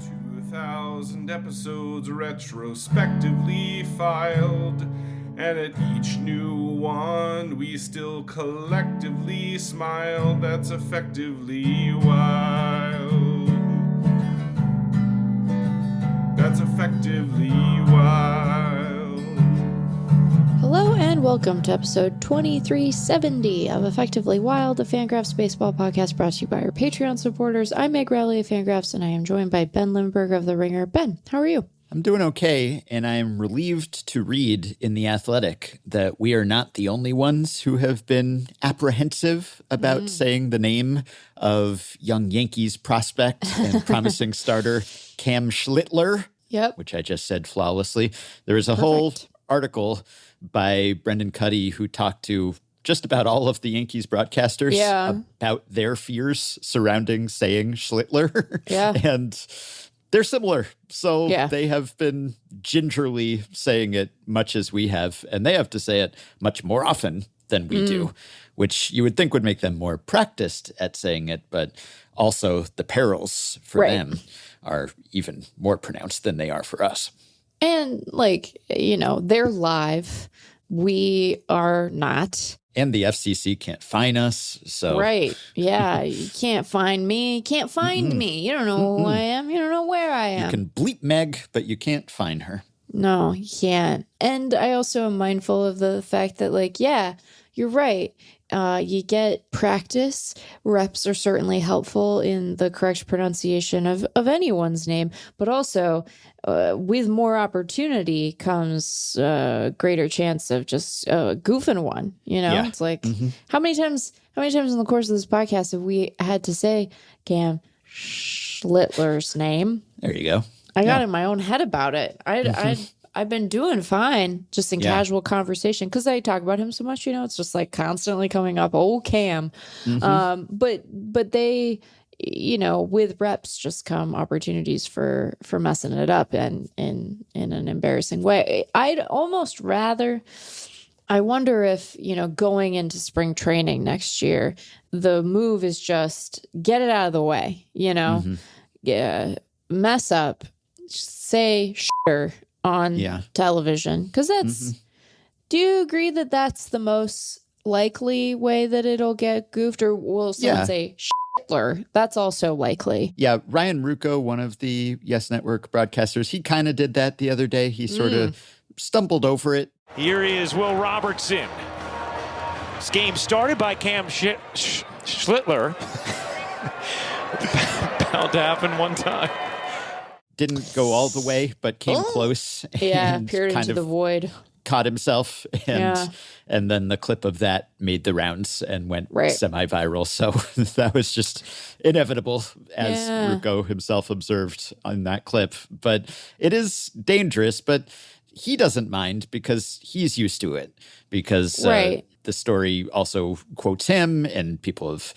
2,000 episodes retrospectively filed, and at each new one we still collectively smile. That's effectively wild. That's effectively wild. Hello and welcome to episode 2370 of Effectively Wild, a FanGraphs baseball podcast brought to you by our Patreon supporters. I'm Meg Rowley of FanGraphs, and I am joined by Ben Lindbergh of The Ringer. Ben, how are you? I'm doing okay, and I'm relieved to read in The Athletic that we are not the only ones who have been apprehensive about saying the name of young Yankees prospect and promising starter Cam Schlittler, which I just said flawlessly. There is a whole article by Brendan Cuddy who talked to just about all of the Yankees broadcasters about their fears surrounding saying Schlittler. And they're similar. So they have been gingerly saying it much as we have, and they have to say it much more often than we do, which you would think would make them more practiced at saying it, but also the perils for them are even more pronounced than they are for us. And, they're live. We are not. And the FCC can't fine us, so... Right. Yeah, you can't find me. You can't find me. You don't know who I am. You don't know where I am. You can bleep Meg, but you can't find her. No, you can't. And I also am mindful of the fact that, you're right. You get practice. Reps are certainly helpful in the correct pronunciation of anyone's name, but also with more opportunity comes greater chance of just goofing one. It's like how many times in the course of this podcast have we had to say Cam Schlittler's name? There you go. I got in my own head about it. I've been doing fine just in casual conversation because I talk about him so much, it's just like constantly coming up, Cam. But they, with reps just come opportunities for messing it up and in an embarrassing way. I'd almost rather, I wonder if, going into spring training next year, the move is just get it out of the way, mess up, say sure on television, because that's do you agree that that's the most likely way that it'll get goofed, or will someone say Schlittler? That's also likely. Ryan Rucco, one of the Yes Network broadcasters, he kind of did that the other day. He sort of stumbled over it. Here is Will Robertson. This game started by Cam Schlittler. Bound to happen one time. Didn't go all the way, but came close. And peered into the void. Caught himself, and then the clip of that made the rounds and went semi-viral. So that was just inevitable, as Rucco himself observed on that clip. But it is dangerous, but he doesn't mind because he's used to it. Because the story also quotes him, and people have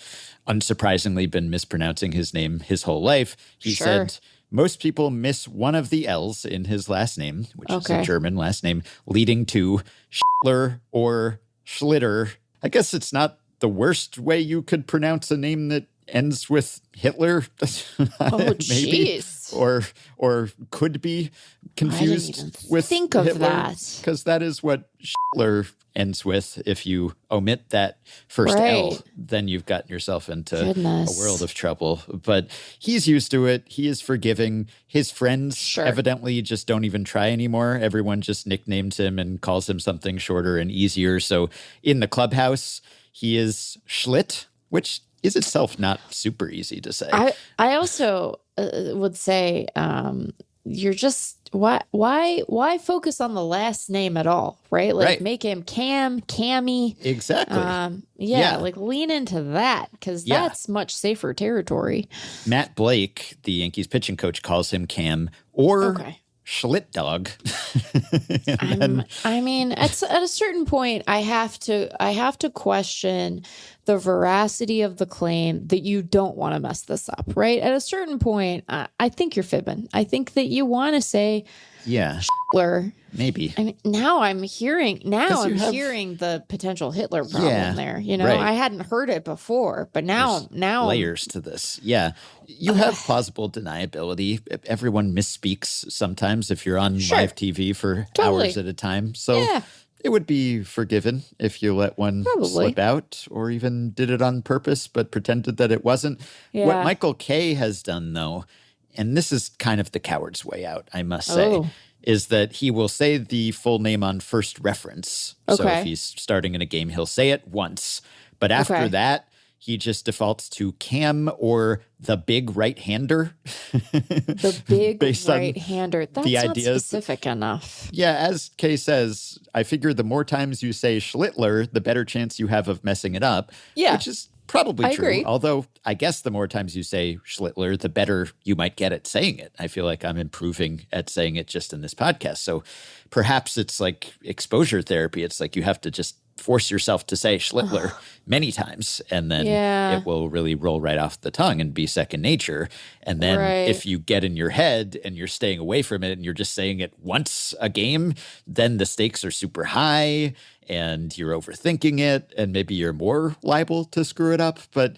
unsurprisingly been mispronouncing his name his whole life. He said... Most people miss one of the L's in his last name, which is a German last name, leading to Schlittler or Schlitter. I guess it's not the worst way you could pronounce a name that ends with Hitler. Maybe. Or could be confused with think of Hitler, that. because that is what Schlittler ends with. If you omit that first L, then you've gotten yourself into a world of trouble. But he's used to it. He is forgiving. His friends evidently just don't even try anymore. Everyone just nicknames him and calls him something shorter and easier. So in the clubhouse, he is Schlitt, which is itself not super easy to say. I also would say you're just why focus on the last name at all, right? Make him Cammy. Exactly. Like lean into that, because that's much safer territory. Matt Blake, the Yankees pitching coach, calls him Cam or Schlitt dog. At a certain point, I have to question the veracity of the claim that you don't want to mess this up, right? At a certain point, I think you're fibbing. I think that you want to say Yeah. Schlittler. Maybe. I mean, now I'm hearing the potential Hitler problem there. You know, right. I hadn't heard it before, but now layers to this. Yeah. You have plausible deniability. Everyone misspeaks sometimes if you're on live TV for hours at a time. So it would be forgiven if you let one slip out or even did it on purpose but pretended that it wasn't. Yeah. What Michael Kay has done, though, and this is kind of the coward's way out, I must say, is that he will say the full name on first reference. So if he's starting in a game, he'll say it once. But after that, he just defaults to Cam or the big right-hander. The big right-hander. That's not specific enough. Yeah, as Kay says, I figure the more times you say Schlittler, the better chance you have of messing it up. Yeah. Which is probably true. Agree. Although I guess the more times you say Schlittler, the better you might get at saying it. I feel like I'm improving at saying it just in this podcast. So perhaps it's like exposure therapy. It's like you have to just force yourself to say Schlittler many times, and then it will really roll right off the tongue and be second nature. And then if you get in your head and you're staying away from it and you're just saying it once a game, then the stakes are super high and you're overthinking it and maybe you're more liable to screw it up. But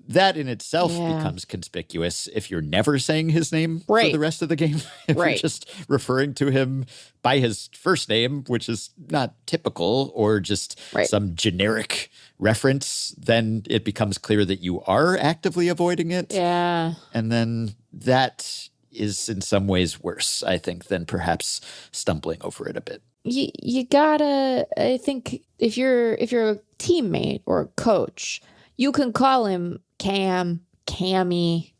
that in itself becomes conspicuous if you're never saying his name for the rest of the game. If you're just referring to him by his first name, which is not typical, or just some generic reference, then it becomes clear that you are actively avoiding it. Yeah. And then that is in some ways worse, I think, than perhaps stumbling over it a bit. You gotta, I think, if you're a teammate or a coach, you can call him Cam, Cammy,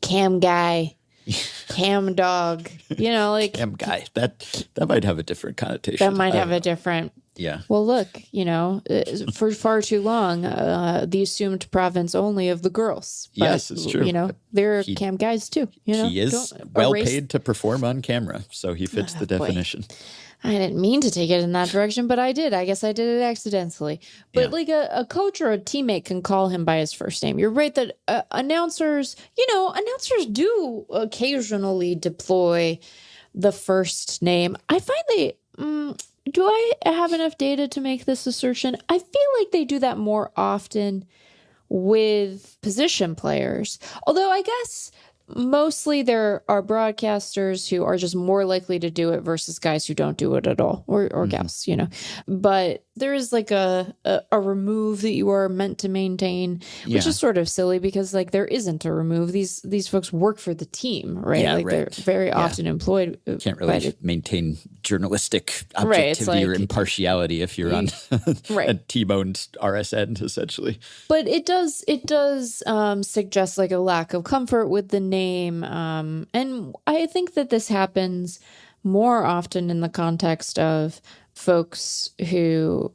Cam guy, Cam dog. You know, like Cam guy. That might have a different connotation. That might have a different. Yeah. Well, look, you know, for far too long, the assumed province only of the girls. But, yes, it's true. You know, they're Cam guys too. You know, he is well paid to perform on camera, so he fits the definition. Boy. I didn't mean to take it in that direction, but I did. I guess I did it accidentally. But like a coach or a teammate can call him by his first name. You're right that announcers do occasionally deploy the first name. I find do I have enough data to make this assertion? I feel like they do that more often with position players. Although I guess mostly there are broadcasters who are just more likely to do it versus guys who don't do it at all, or gals, you know. But there is like a remove that you are meant to maintain, which is sort of silly because like there isn't a remove. These folks work for the team, right? Yeah, they're very often employed. Can't really maintain journalistic objectivity or impartiality if you're on a team-owned RSN, essentially. But it does suggest like a lack of comfort with the name, and I think that this happens more often in the context of folks who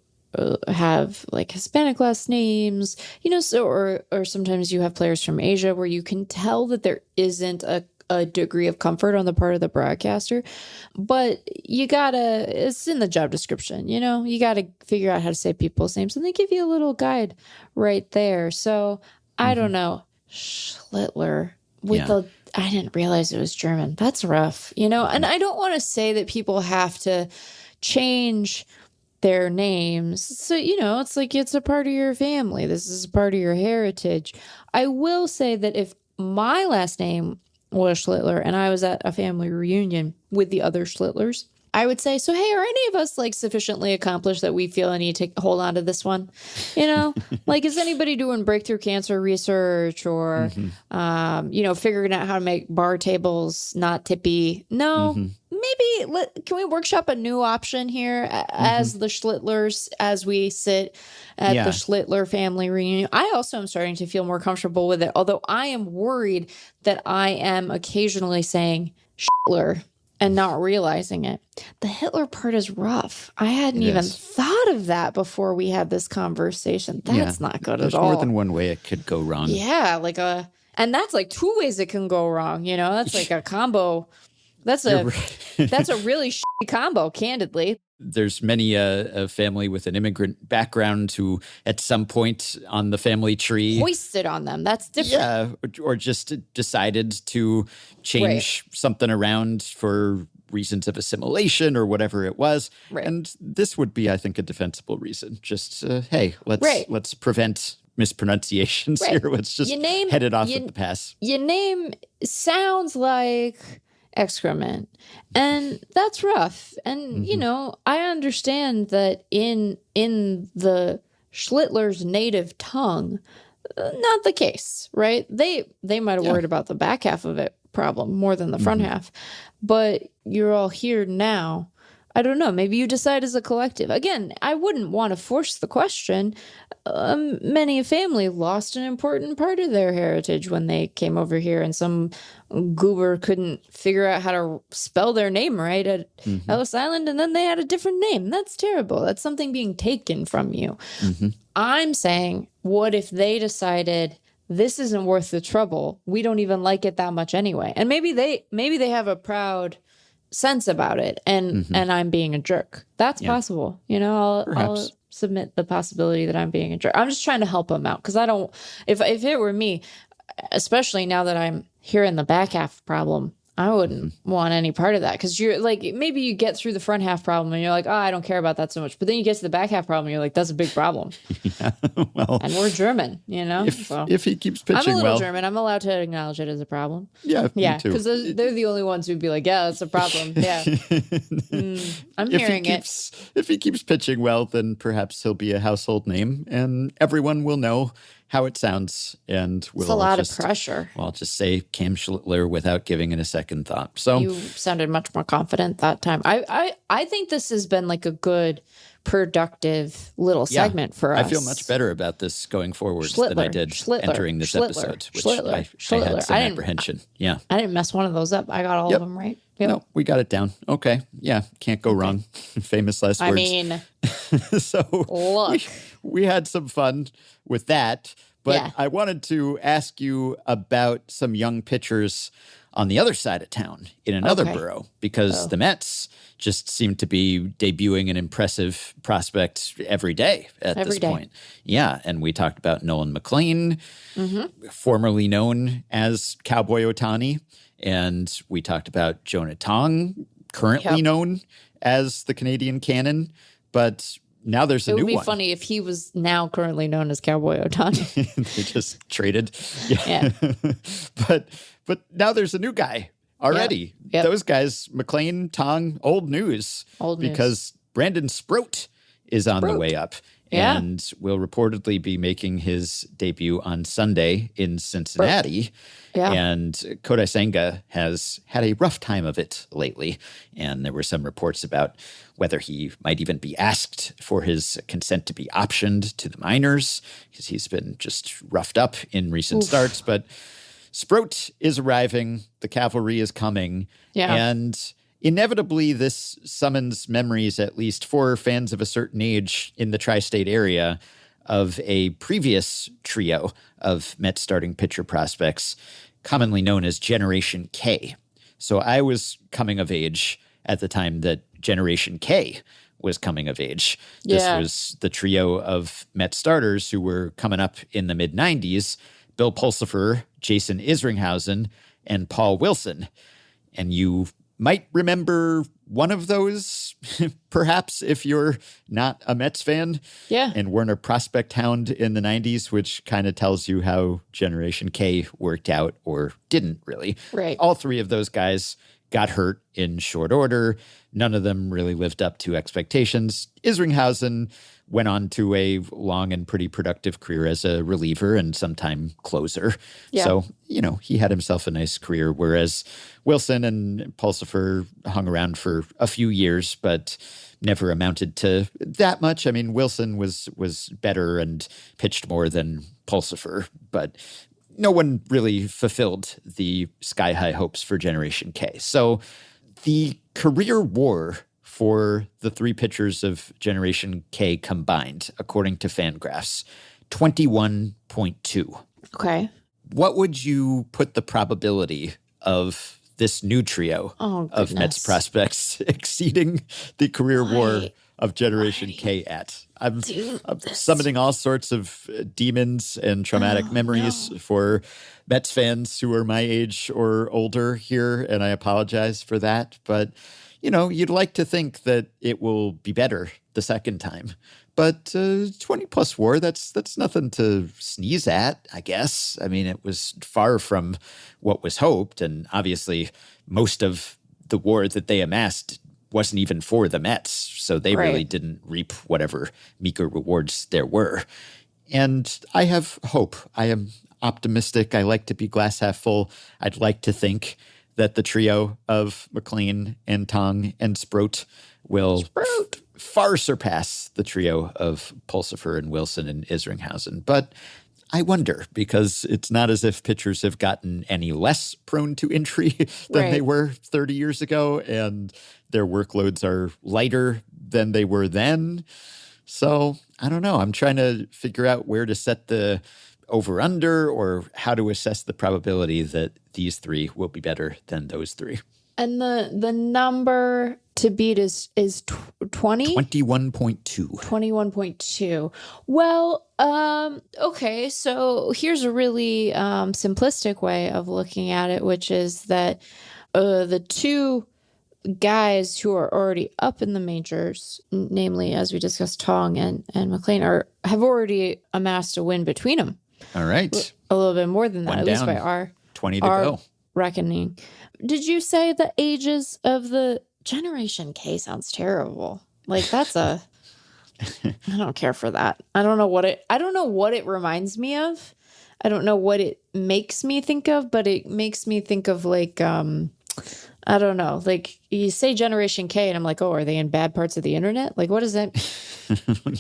have like Hispanic last names, you know, so or sometimes you have players from Asia where you can tell that there isn't a degree of comfort on the part of the broadcaster, but it's in the job description, you know, you gotta figure out how to say people's names, and they give you a little guide right there. So I don't know, Schlittler I didn't realize it was German. That's rough, you know, and I don't want to say that people have to change their names. So, you know, it's like it's a part of your family. This is a part of your heritage. I will say that if my last name was Schlittler and I was at a family reunion with the other Schlittlers, I would say, so, hey, are any of us like sufficiently accomplished that we feel I need to hold on to this one? You know, like, is anybody doing breakthrough cancer research or, you know, figuring out how to make bar tables not tippy? No, maybe can we workshop a new option here as the Schlittlers, as we sit at the Schlittler family reunion? I also am starting to feel more comfortable with it, although I am worried that I am occasionally saying Schlittler and not realizing it. The Hitler part is rough. I hadn't even thought of that before we had this conversation. That's not good at all. There's more than one way it could go wrong. Yeah, and that's like two ways it can go wrong. You know, that's like a combo. That's a really shitty combo, candidly. There's many a family with an immigrant background who at some point on the family tree hoisted on them. That's different. Yeah, or just decided to change something around for reasons of assimilation or whatever it was. Right. And this would be, I think, a defensible reason. Just, hey, Right. let's prevent mispronunciations Right. here. Let's just head it off at the pass. Your name sounds like excrement, and that's rough. And you know, I understand that in the Schlittler's native tongue, not the case, right? They might have worried about the back half of it problem more than the front half, but you're all here now. I don't know. Maybe you decide as a collective. Again, I wouldn't want to force the question. Many a family lost an important part of their heritage when they came over here, and some goober couldn't figure out how to spell their name right at Ellis Island, and then they had a different name. That's terrible. That's something being taken from you. I'm saying, what if they decided this isn't worth the trouble? We don't even like it that much anyway. And maybe they have a proud sense about it, and I'm being a jerk. That's possible. You know, I'll submit the possibility that I'm being a jerk. I'm just trying to help them out, because I don't, if it were me, especially now that I'm hearing the back half problem, I wouldn't want any part of that, because you're like, maybe you get through the front half problem and you're like, oh, I don't care about that so much. But then you get to the back half problem and you're like, that's a big problem. Well, and we're German, you know? If he keeps pitching I'm a little well, German. I'm allowed to acknowledge it as a problem. Yeah, Yeah, me too. because they're the only ones who'd be like, yeah, that's a problem. Yeah. I'm hearing it. If he keeps pitching well, then perhaps he'll be a household name, and everyone will know how it sounds, and we'll It's a lot of pressure. Well, I'll just say Cam Schlittler without giving it a second thought. So You sounded much more confident that time. I think this has been like a good, productive little segment for us. I feel much better about this going forward than I did entering this episode, which I had some apprehension. Yeah. I didn't mess one of those up. I got all of them right. Yep. No, we got it down. Okay. Yeah. Can't go wrong. Famous last words. I mean, so look. We had some fun with that, but I wanted to ask you about some young pitchers on the other side of town in another borough, because the Mets just seem to be debuting an impressive prospect every day at this point. Yeah, and we talked about Nolan McLean, formerly known as Cowboy Ohtani, and we talked about Jonah Tong, currently known as the Canadian Cannon, but now there's a new one. It would be funny if he was now currently known as Cowboy Ohtani. They just traded. Yeah. But now there's a new guy already. Yep. Those guys, McLean, Tong, old news. Because Brandon Sproat is on the way up. Yeah. And will reportedly be making his debut on Sunday in Cincinnati. Yeah. And Kodai Senga has had a rough time of it lately. And there were some reports about whether he might even be asked for his consent to be optioned to the minors, because he's been just roughed up in recent starts. But Sproat is arriving. The cavalry is coming. Yeah. And inevitably, this summons memories, at least for fans of a certain age in the tri-state area, of a previous trio of Mets starting pitcher prospects, commonly known as Generation K. So I was coming of age at the time that Generation K was coming of age. This was the trio of Mets starters who were coming up in the mid-90s, Bill Pulsipher, Jason Isringhausen, and Paul Wilson. And you might remember one of those, perhaps, if you're not a Mets fan and weren't a prospect hound in the 90s, which kind of tells you how Generation K worked out or didn't really. Right. All three of those guys got hurt in short order. None of them really lived up to expectations. Isringhausen went on to a long and pretty productive career as a reliever and sometime closer. Yeah. So, you know, he had himself a nice career, whereas Wilson and Pulsipher hung around for a few years, but never amounted to that much. I mean, Wilson was better and pitched more than Pulsipher, but no one really fulfilled the sky-high hopes for Generation K. So the career war for the three pitchers of Generation K combined, according to FanGraphs, 21.2. Okay. What would you put the probability of this new trio of Mets prospects exceeding the career war of Generation K at? I'm summoning all sorts of demons and traumatic memories for Mets fans who are my age or older here, and I apologize for that. But, you'd like to think that it will be better the second time. But 20-plus WAR, that's nothing to sneeze at, I guess. I mean, it was far from what was hoped, and obviously most of the WAR that they amassed wasn't even for the Mets, so they really didn't reap whatever meager rewards there were. And I have hope. I am optimistic. I like to be glass half full. I'd like to think that the trio of McLean and Tong and Sproat will far surpass the trio of Pulsipher and Wilson and Isringhausen. But I wonder, because it's not as if pitchers have gotten any less prone to injury than they were 30 years ago, and their workloads are lighter than they were then. So I don't know. I'm trying to figure out where to set the over-under or how to assess the probability that these three will be better than those three. And the number to beat is 20? 21.2. 21.2. Well, okay, so here's a really simplistic way of looking at it, which is that the two guys who are already up in the majors, namely, as we discussed, Tong and McLean, have already amassed a win between them. All right. A little bit more than that, at least by our 20 to go reckoning. Did you say the ages of the Generation K? Sounds terrible. Like that's I don't care for that. I don't know what it reminds me of. I don't know what it makes me think of, but it makes me think of like I don't know. Like you say Generation K and I'm like, oh, are they in bad parts of the internet? Like what is that?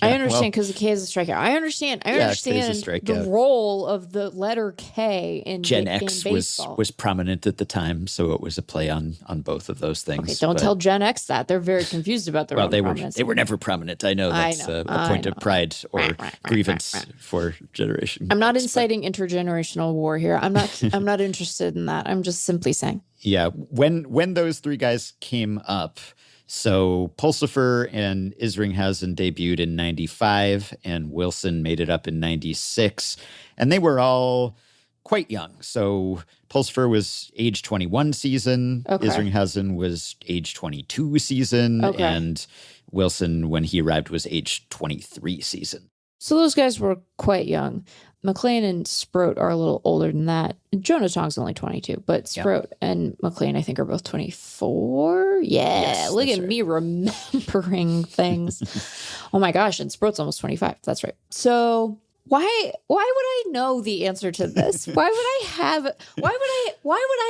I understand because the K is a strikeout. I understand the role of the letter K in Gen X in baseball. was prominent at the time, so it was a play on both of those things. Okay, don't tell Gen X that. They're very confused about their own prominence. They were never prominent. I know that's a point of pride or grievance for Generation. I'm not inciting intergenerational war here. I'm not interested in that. I'm just simply saying. Yeah, when those three guys came up, so Pulsipher and Isringhausen debuted in 95 and Wilson made it up in 96. And they were all quite young. So Pulsipher was age 21 season. Okay. Isringhausen was age 22 season. Okay. And Wilson, when he arrived, was age 23 season. So those guys were quite young. McLean and Sproat are a little older than that. Jonah Tong's only 22, but Sproat and McLean, I think, are both 24. Yeah, yes, look at me remembering things. Oh my gosh, and Sproat's almost 25. That's right. So why would I know the answer to this? Why would I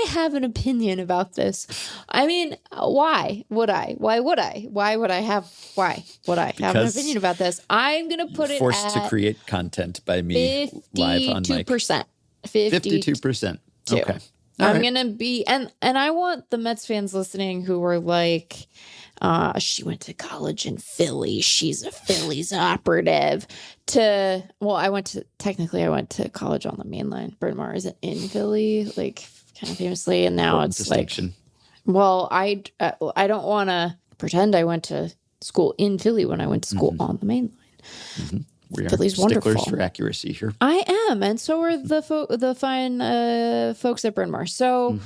have an opinion about this? I mean, why would I have an opinion about this? I'm going to put it forced to create content by me live on mic. 52%. Okay. I'm going to be, and I want the Mets fans listening who were like, she went to college in Philly. She's a Phillies operative. I went to college on the main line. Bryn Mawr isn't in Philly, like kind of famously. And now it's distinction. I don't want to pretend I went to school in Philly when I went to school on the main line. Mm-hmm. We are Philly's sticklers wonderful. For accuracy here. I am, and so are the fine folks at Bryn Mawr. So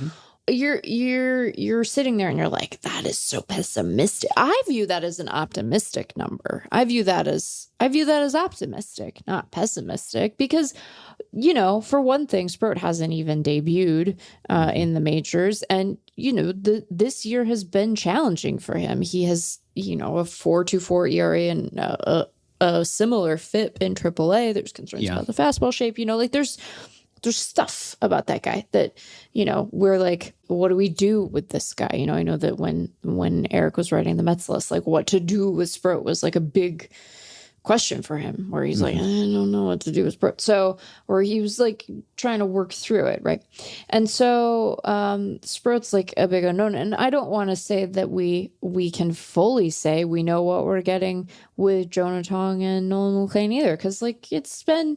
you're sitting there and you're like, that is so pessimistic. I view that as an optimistic number. I view that as optimistic, not pessimistic, because for one thing, Sproat hasn't even debuted in the majors, and this year has been challenging for him. He has a 4.24 ERA and a similar FIP in AAA. There's concerns about the fastball shape. There's stuff about that guy that, we're like, what do we do with this guy? I know that when Eric was writing the Mets list, like what to do with Sproat was like a big question for him, where he's like, I don't know what to do with Sproat. So, or he was like trying to work through it, right? And so Sproat's like a big unknown. And I don't want to say that we can fully say we know what we're getting with Jonah Tong and Nolan McLean either, because like it's been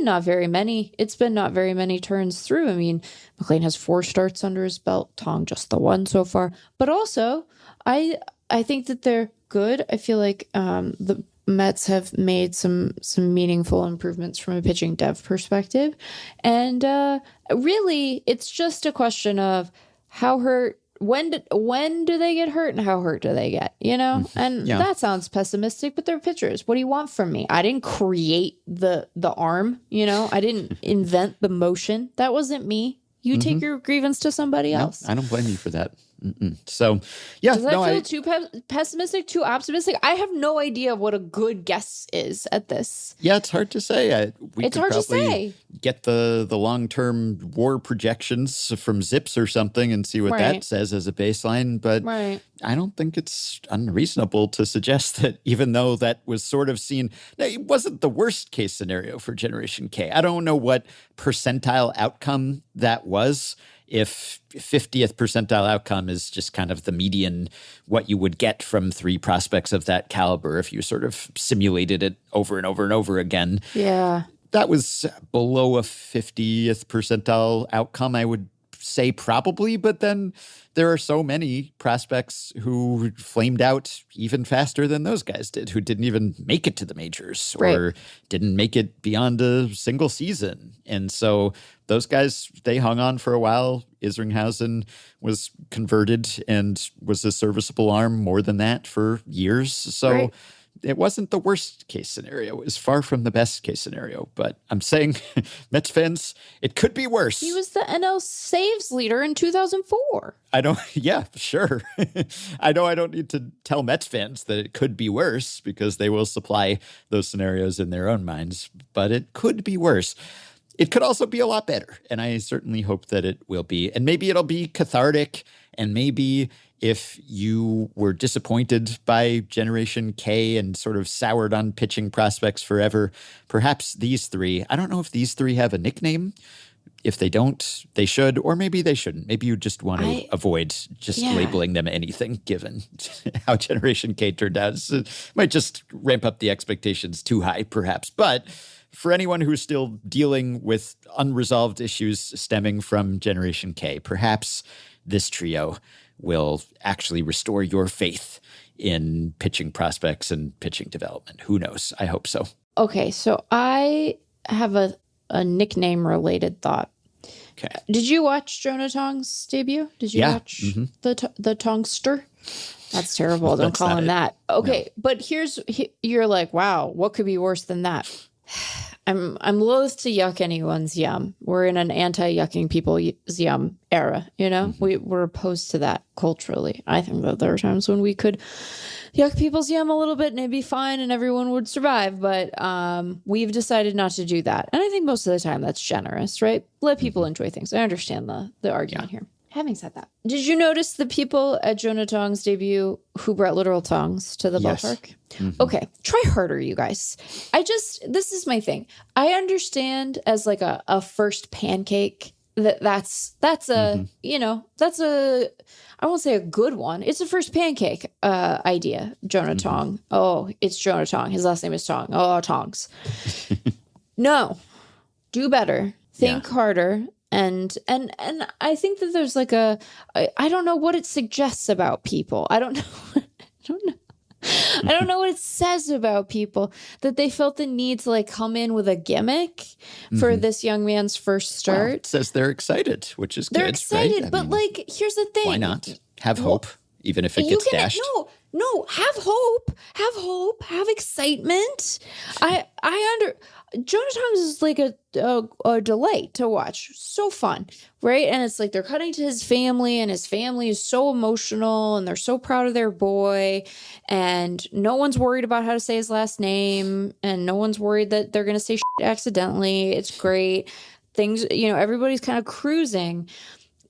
not very many. It's been not very many turns through. I mean, McLean has 4 starts under his belt, Tong just the 1 so far. But also, I think that they're good. I feel like the Mets have made some meaningful improvements from a pitching dev perspective. And really, it's just a question of how hurt, when do they get hurt and how hurt do they get, you know? And that sounds pessimistic, but they're pitchers. What do you want from me? I didn't create the arm, you know? I didn't invent the motion. That wasn't me. You take your grievance to somebody else. I don't blame you for that. So, yeah. Does that feel too pessimistic, too optimistic? I have no idea what a good guess is at this. Yeah, it's hard to say. It's hard to say. Get the long-term war projections from Zips or something and see what that says as a baseline. But I don't think it's unreasonable to suggest that even though that was sort of seen, it wasn't the worst case scenario for Generation K. I don't know what percentile outcome that was. If 50th percentile outcome is just kind of the median, what you would get from 3 prospects of that caliber if you sort of simulated it over and over and over again. Yeah. That was below a 50th percentile outcome, I would say probably, but then there are so many prospects who flamed out even faster than those guys did, who didn't even make it to the majors or didn't make it beyond a single season. And so those guys, they hung on for a while. Isringhausen was converted and was a serviceable arm more than that for years. So it wasn't the worst case scenario. It was far from the best case scenario. But I'm saying, Mets fans, it could be worse. He was the NL saves leader in 2004. Yeah, sure. I know I don't need to tell Mets fans that it could be worse because they will supply those scenarios in their own minds. But it could be worse. It could also be a lot better. And I certainly hope that it will be. And maybe it'll be cathartic. And maybe if you were disappointed by Generation K and sort of soured on pitching prospects forever, perhaps these 3, I don't know if these 3 have a nickname. If they don't, they should, or maybe they shouldn't. Maybe you just want to avoid just labeling them anything, given how Generation K turned out. So it might just ramp up the expectations too high, perhaps. But for anyone who's still dealing with unresolved issues stemming from Generation K, perhaps this trio will actually restore your faith in pitching prospects and pitching development. Who knows? I hope so. Okay, so I have a nickname-related thought. Okay. Did you watch Jonah Tong's debut? Did you watch the Tongster? That's terrible. Don't call him that. Okay, no. But you're like, wow, what could be worse than that? I'm loath to yuck anyone's yum. We're in an anti-yucking people's yum era, you know? We're opposed to that culturally. I think that there are times when we could yuck people's yum a little bit and it'd be fine and everyone would survive, but we've decided not to do that. And I think most of the time that's generous, right? Let people enjoy things. I understand the argument here. Having said that, did you notice the people at Jonah Tong's debut who brought literal tongs to the ballpark? Okay, try harder, you guys. This is my thing. I understand as like a first pancake that's a, that's a, I won't say a good one. It's a first pancake idea, Jonah Tong. Oh, it's Jonah Tong. His last name is Tong. Oh, Tongs. No, do better. Think harder. And I think that there's like I don't know what it suggests about people. I don't know. I don't know what it says about people that they felt the need to like come in with a gimmick for this young man's first start. Well, it says they're excited, which is they're good. excited, right? but like, here's the thing. Why not have hope, even if it gets dashed? No, have hope, have excitement. Jonah Tong is like a delight to watch. So fun, right? And it's like they're cutting to his family, and his family is so emotional, and they're so proud of their boy, and no one's worried about how to say his last name, and no one's worried that they're going to say shit accidentally. It's great. Things, everybody's kind of cruising.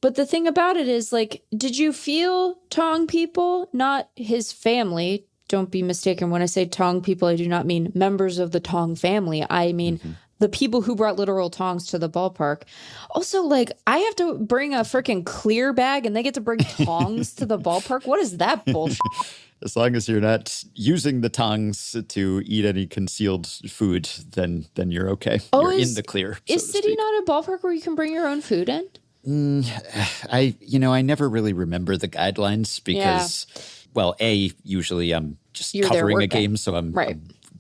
But the thing about it is, like, did you feel Tong people, not his family? Don't be mistaken. When I say Tong people, I do not mean members of the Tong family. I mean the people who brought literal tongs to the ballpark. Also, like, I have to bring a freaking clear bag and they get to bring tongs to the ballpark? What is that bullshit? As long as you're not using the tongs to eat any concealed food, then you're okay. You're in the clear. Is City not a ballpark where you can bring your own food in? I never really remember the guidelines because, well, usually I'm just covering a game, so I'm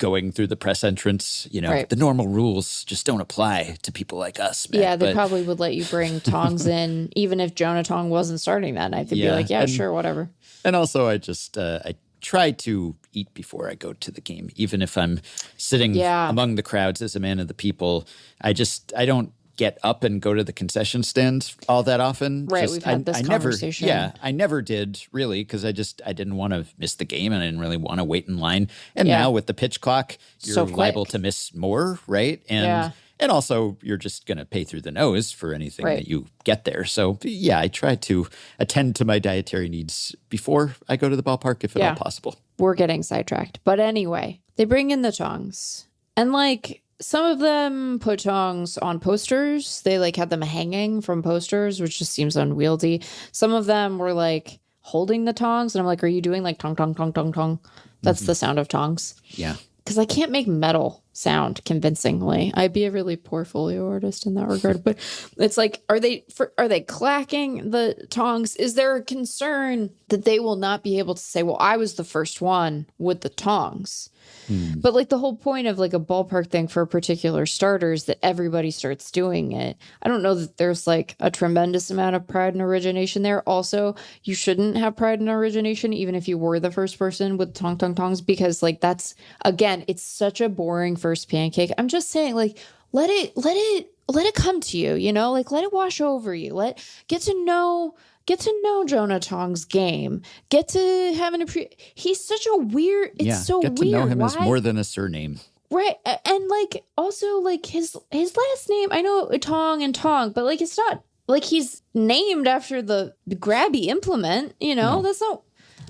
going through the press entrance. You know, Right. the normal rules just don't apply to people like us, man. Yeah, they But- probably would let you bring Tongs in, even if Jonah Tong wasn't starting that night. They'd be Yeah, like, yeah, and- sure, whatever. And also, I just I try to eat before I go to the game, even if I'm sitting among the crowds as a man of the people. I don't get up and go to the concession stand all that often. Right, we've had this conversation. I never did really because I didn't want to miss the game and I didn't really want to wait in line. And Yeah. now with the pitch clock, you're So liable quick. to miss more, right? And also, you're just going to pay through the nose for anything Right. that you get there. So, yeah, I try to attend to my dietary needs before I go to the ballpark, if at all possible. We're getting sidetracked. But anyway, they bring in the tongs. And like some of them put tongs on posters. They like had them hanging from posters, which just seems unwieldy. Some of them were like holding the tongs. And I'm like, are you doing like tong, tong, tong, tong, tong? That's the sound of tongs. Yeah. Because I can't make metal sound convincingly. I'd be a really poor folio artist in that regard. But it's like, are they clacking the tongs? Is there a concern that they will not be able to say, well, I was the first one with the tongs? But like the whole point of like a ballpark thing for a particular starter is that everybody starts doing it. I don't know that there's like a tremendous amount of pride and origination there. Also, you shouldn't have pride and origination even if you were the first person with tong tong tongs, because like that's, again, it's such a boring first pancake. I'm just saying, like, let it come to you, you know, like let it wash over you. Get to know Jonah Tong's game. Get to have he's such a weird, it's so get weird. to know him Why? as more than a surname. Right. And like also like his last name, I know Tong and Tong, but like it's not like he's named after the grabby implement, you know? No. That's not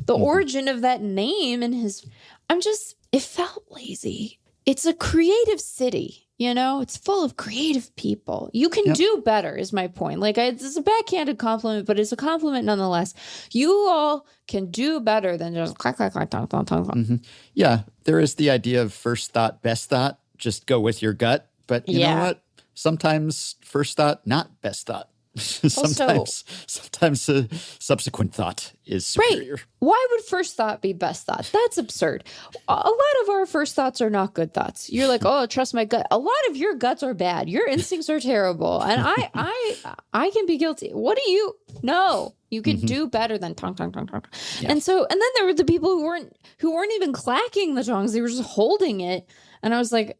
the origin of that name. And it felt lazy. It's a creative city. You know, it's full of creative people. You can do better, is my point. Like, it's a backhanded compliment, but it's a compliment nonetheless. You all can do better than just clack, clack, clack, tong, tong, tong. Mm-hmm. Yeah, there is the idea of first thought, best thought. Just go with your gut. But you know what? Sometimes first thought, not best thought. sometimes a subsequent thought is superior. Right. Why would first thought be best thought? That's absurd. A lot of our first thoughts are not good thoughts. You're like, oh, trust my gut. A lot of your guts are bad. Your instincts are terrible. And I can be guilty. What do you know? You could do better than tong, tong, tong, tong. Yeah. And then there were the people who weren't even clacking the tongs. They were just holding it. And I was like,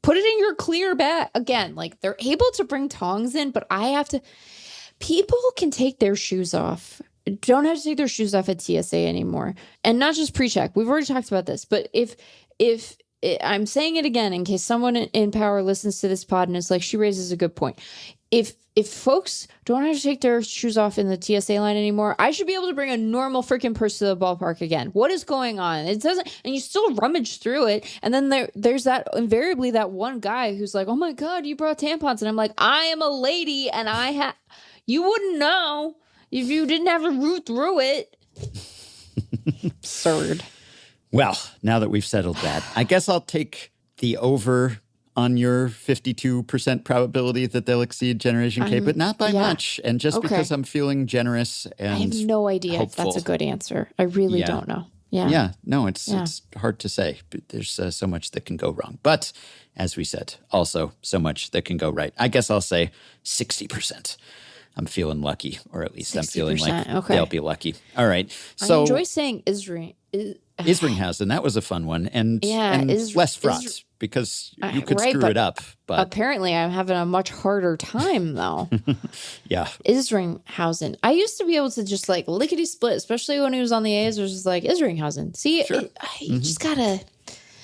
put it in your clear bag. Again, like they're able to bring tongs in, but people can take their shoes off. Don't have to take their shoes off at TSA anymore. And not just pre-check. We've already talked about this, but if I'm saying it again, in case someone in power listens to this pod and is like, she raises a good point. If folks don't have to take their shoes off in the TSA line anymore, I should be able to bring a normal freaking purse to the ballpark again. What is going on? It doesn't, and you still rummage through it. And then there's that invariably that one guy who's like, oh my God, you brought tampons. And I'm like, I am a lady and you wouldn't know if you didn't have to root through it. Absurd. Well, now that we've settled that, I guess I'll take the over on your 52% probability that they'll exceed Generation K, but not by much. And just because I'm feeling generous and I have no idea hopeful. if that's a good answer. I really don't know. Yeah. Yeah. No, it's hard to say. But there's so much that can go wrong. But as we said, also so much that can go right. I guess I'll say 60%. I'm feeling lucky, or at least 60%. I'm feeling like they'll be lucky. All right. So I enjoy saying Isringhausen, that was a fun one. And less fraught because you could screw it up. But apparently I'm having a much harder time, though. Yeah. Isringhausen. I used to be able to just like lickety split, especially when he was on the A's. It was just like Isringhausen. See, you just gotta.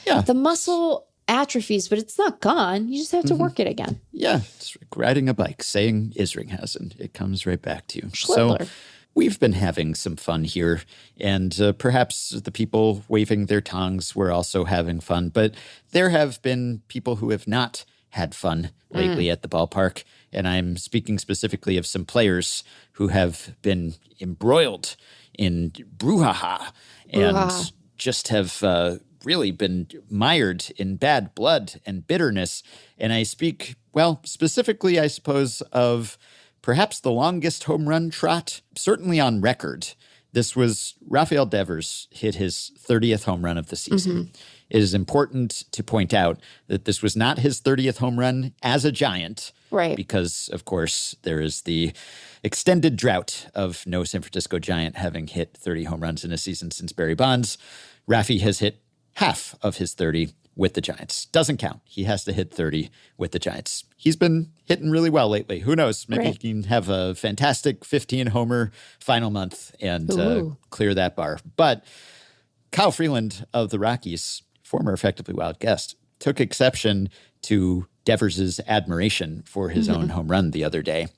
Yeah. The muscle atrophies, but it's not gone. You just have to work it again. Yeah. It's like riding a bike, saying Isringhausen. It comes right back to you. Schlittler. So we've been having some fun here, and perhaps the people waving their tongues were also having fun. But there have been people who have not had fun lately at the ballpark, and I'm speaking specifically of some players who have been embroiled in brouhaha and just have really been mired in bad blood and bitterness. And I speak, well, specifically, I suppose, of perhaps the longest home run trot, certainly on record. This was Rafael Devers hit his 30th home run of the season. it is important to point out that this was not his 30th home run as a Giant. Right. Because, of course, there is the extended drought of no San Francisco Giant having hit 30 home runs in a season since Barry Bonds. Rafi has hit half of his 30 with the Giants. Doesn't count. He has to hit 30 with the Giants. He's been hitting really well lately. Who knows? Maybe he can have a fantastic 15-homer final month and clear that bar. But Kyle Freeland of the Rockies, former Effectively Wild guest, took exception to Devers' admiration for his own home run the other day.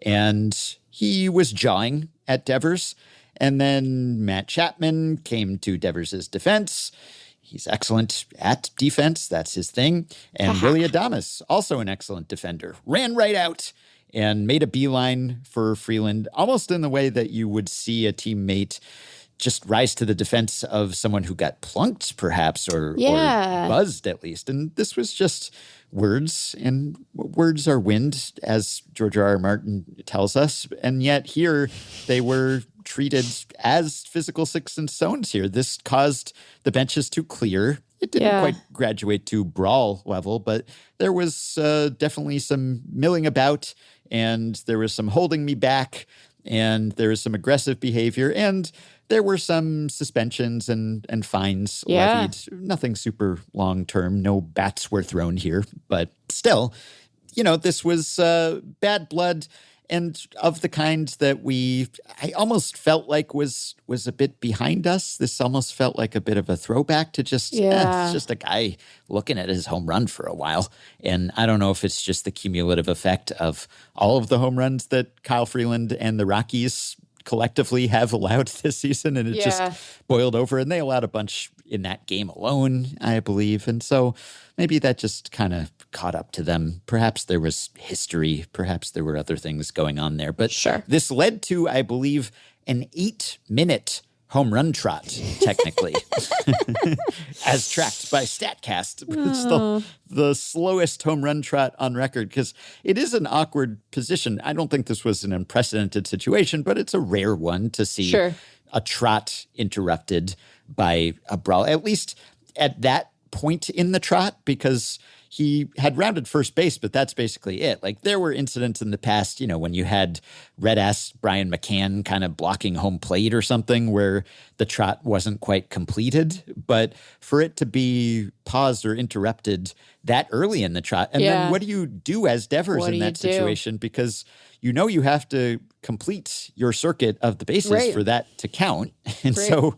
And he was jawing at Devers. And then Matt Chapman came to Devers' defense. He's excellent at defense. That's his thing. And Willy Adames, also an excellent defender, ran right out and made a beeline for Freeland, almost in the way that you would see a teammate just rise to the defense of someone who got plunked, perhaps, or buzzed at least. And this was just words, and words are wind, as George R.R. Martin tells us. And yet here they were treated as physical sticks and stones here. This caused the benches to clear. It didn't quite graduate to brawl level, but there was definitely some milling about, and there was some holding me back, and there was some aggressive behavior, and there were some suspensions and fines levied. Nothing super long-term. No bats were thrown here. But still, this was bad blood, and of the kind that I almost felt like was a bit behind us. This almost felt like a bit of a throwback to just, it's just a guy looking at his home run for a while. And I don't know if it's just the cumulative effect of all of the home runs that Kyle Freeland and the Rockies collectively have allowed this season, and it just boiled over, and they allowed a bunch in that game alone, I believe. And so maybe that just kind of caught up to them. Perhaps there was history. Perhaps there were other things going on there. But this led to, I believe, an 8-minute home run trot, technically, as tracked by StatCast. It's the slowest home run trot on record, because it is an awkward position. I don't think this was an unprecedented situation, but it's a rare one to see a trot interrupted by a brawl, at least at that point in the trot, because he had rounded first base, but that's basically it. Like, there were incidents in the past, when you had red-ass Brian McCann kind of blocking home plate or something where the trot wasn't quite completed. But for it to be paused or interrupted that early in the trot, and then what do you do as Devers in that situation? Because you have to complete your circuit of the bases for that to count. And so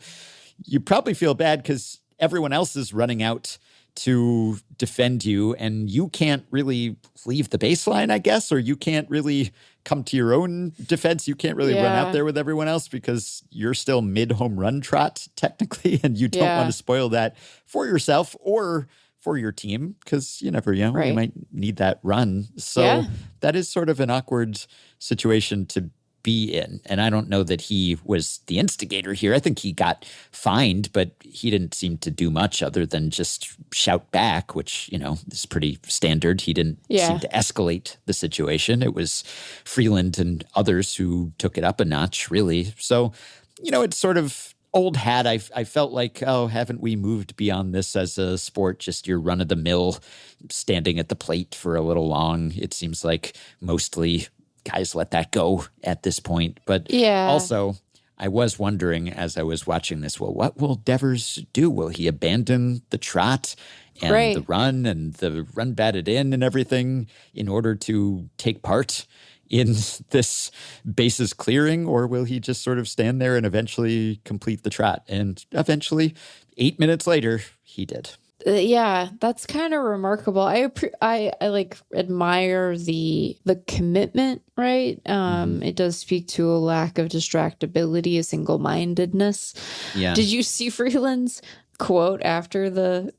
you probably feel bad because everyone else is running out to defend you, and you can't really leave the baseline, I guess, or you can't really come to your own defense. You can't really run out there with everyone else because you're still mid-home run trot, technically, and you don't want to spoil that for yourself or for your team, because you never know, you might need that run. So that is sort of an awkward situation to be in. And I don't know that he was the instigator here. I think he got fined, but he didn't seem to do much other than just shout back, which, is pretty standard. He didn't seem to escalate the situation. It was Freeland and others who took it up a notch, really. So, it's sort of old hat. I felt like, haven't we moved beyond this as a sport? Just your run-of-the-mill standing at the plate for a little long. It seems like mostly guys let that go at this point. But also, I was wondering as I was watching this, well, what will Devers do? Will he abandon the trot and the run and the run batted in and everything in order to take part in this bases clearing? Or will he just sort of stand there and eventually complete the trot? And eventually, 8 minutes later, he did. That's kind of remarkable. I admire the commitment, right? It does speak to a lack of distractibility, a single-mindedness. Yeah. Did you see Freeland's quote after the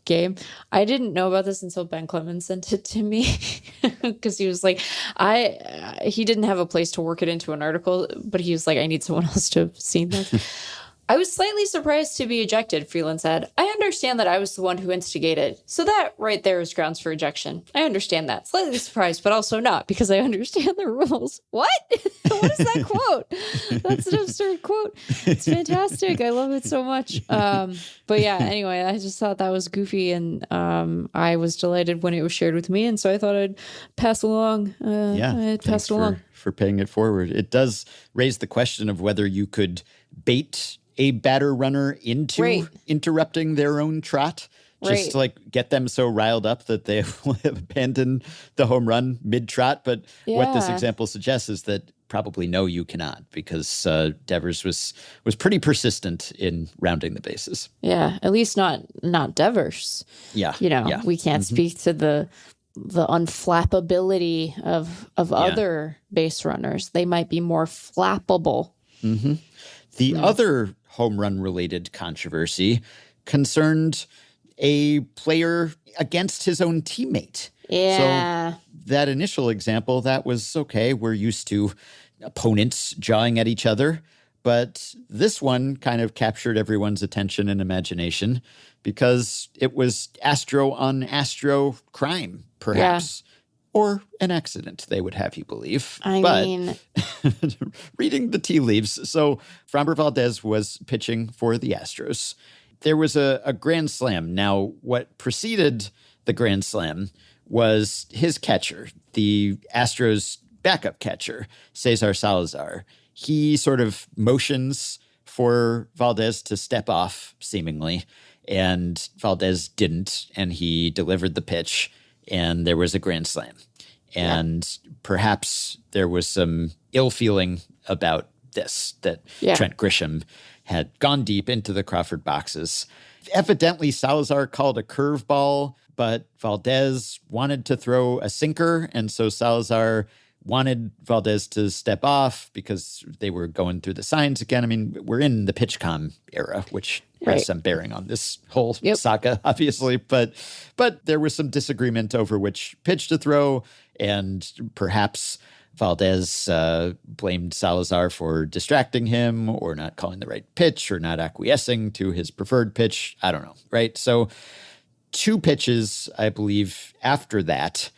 game? I didn't know about this until Ben Clemens sent it to me, because he was like, he didn't have a place to work it into an article, but he was like, I need someone else to have seen this. I was slightly surprised to be ejected, Freeland said. I understand that I was the one who instigated. So that right there is grounds for ejection. I understand that. Slightly surprised, but also not, because I understand the rules. What? What is that quote? That's an absurd quote. It's fantastic. I love it so much. But yeah, anyway, I just thought that was goofy, and I was delighted when it was shared with me, and so I thought I'd pass along. I'd pass it along. For paying it forward. It does raise the question of whether you could bait a batter runner into interrupting their own trot, just to like get them so riled up that they will abandon the home run mid-trot. But what this example suggests is that probably no, you cannot, because Devers was pretty persistent in rounding the bases. Yeah, at least not Devers. Yeah. We can't speak to the unflappability of other base runners. They might be more flappable. Mm-hmm. The other home run related controversy concerned a player against his own teammate. Yeah. So that initial example, that was okay. We're used to opponents jawing at each other. But this one kind of captured everyone's attention and imagination because it was Astro on Astro crime, perhaps. Or an accident, they would have you believe. I mean, reading the tea leaves. So Framber Valdez was pitching for the Astros. There was a grand slam. Now, what preceded the grand slam was his catcher, the Astros backup catcher, Cesar Salazar. He sort of motions for Valdez to step off, seemingly, and Valdez didn't, and he delivered the pitch, and there was a grand slam. And perhaps there was some ill feeling about this, that Trent Grisham had gone deep into the Crawford boxes. Evidently, Salazar called a curveball, but Valdez wanted to throw a sinker, and so Salazar wanted Valdez to step off because they were going through the signs again. I mean, we're in the PitchCom era, which has some bearing on this whole saga, obviously. But there was some disagreement over which pitch to throw, and perhaps Valdez blamed Salazar for distracting him or not calling the right pitch or not acquiescing to his preferred pitch. I don't know, right? So 2 pitches, I believe, after that,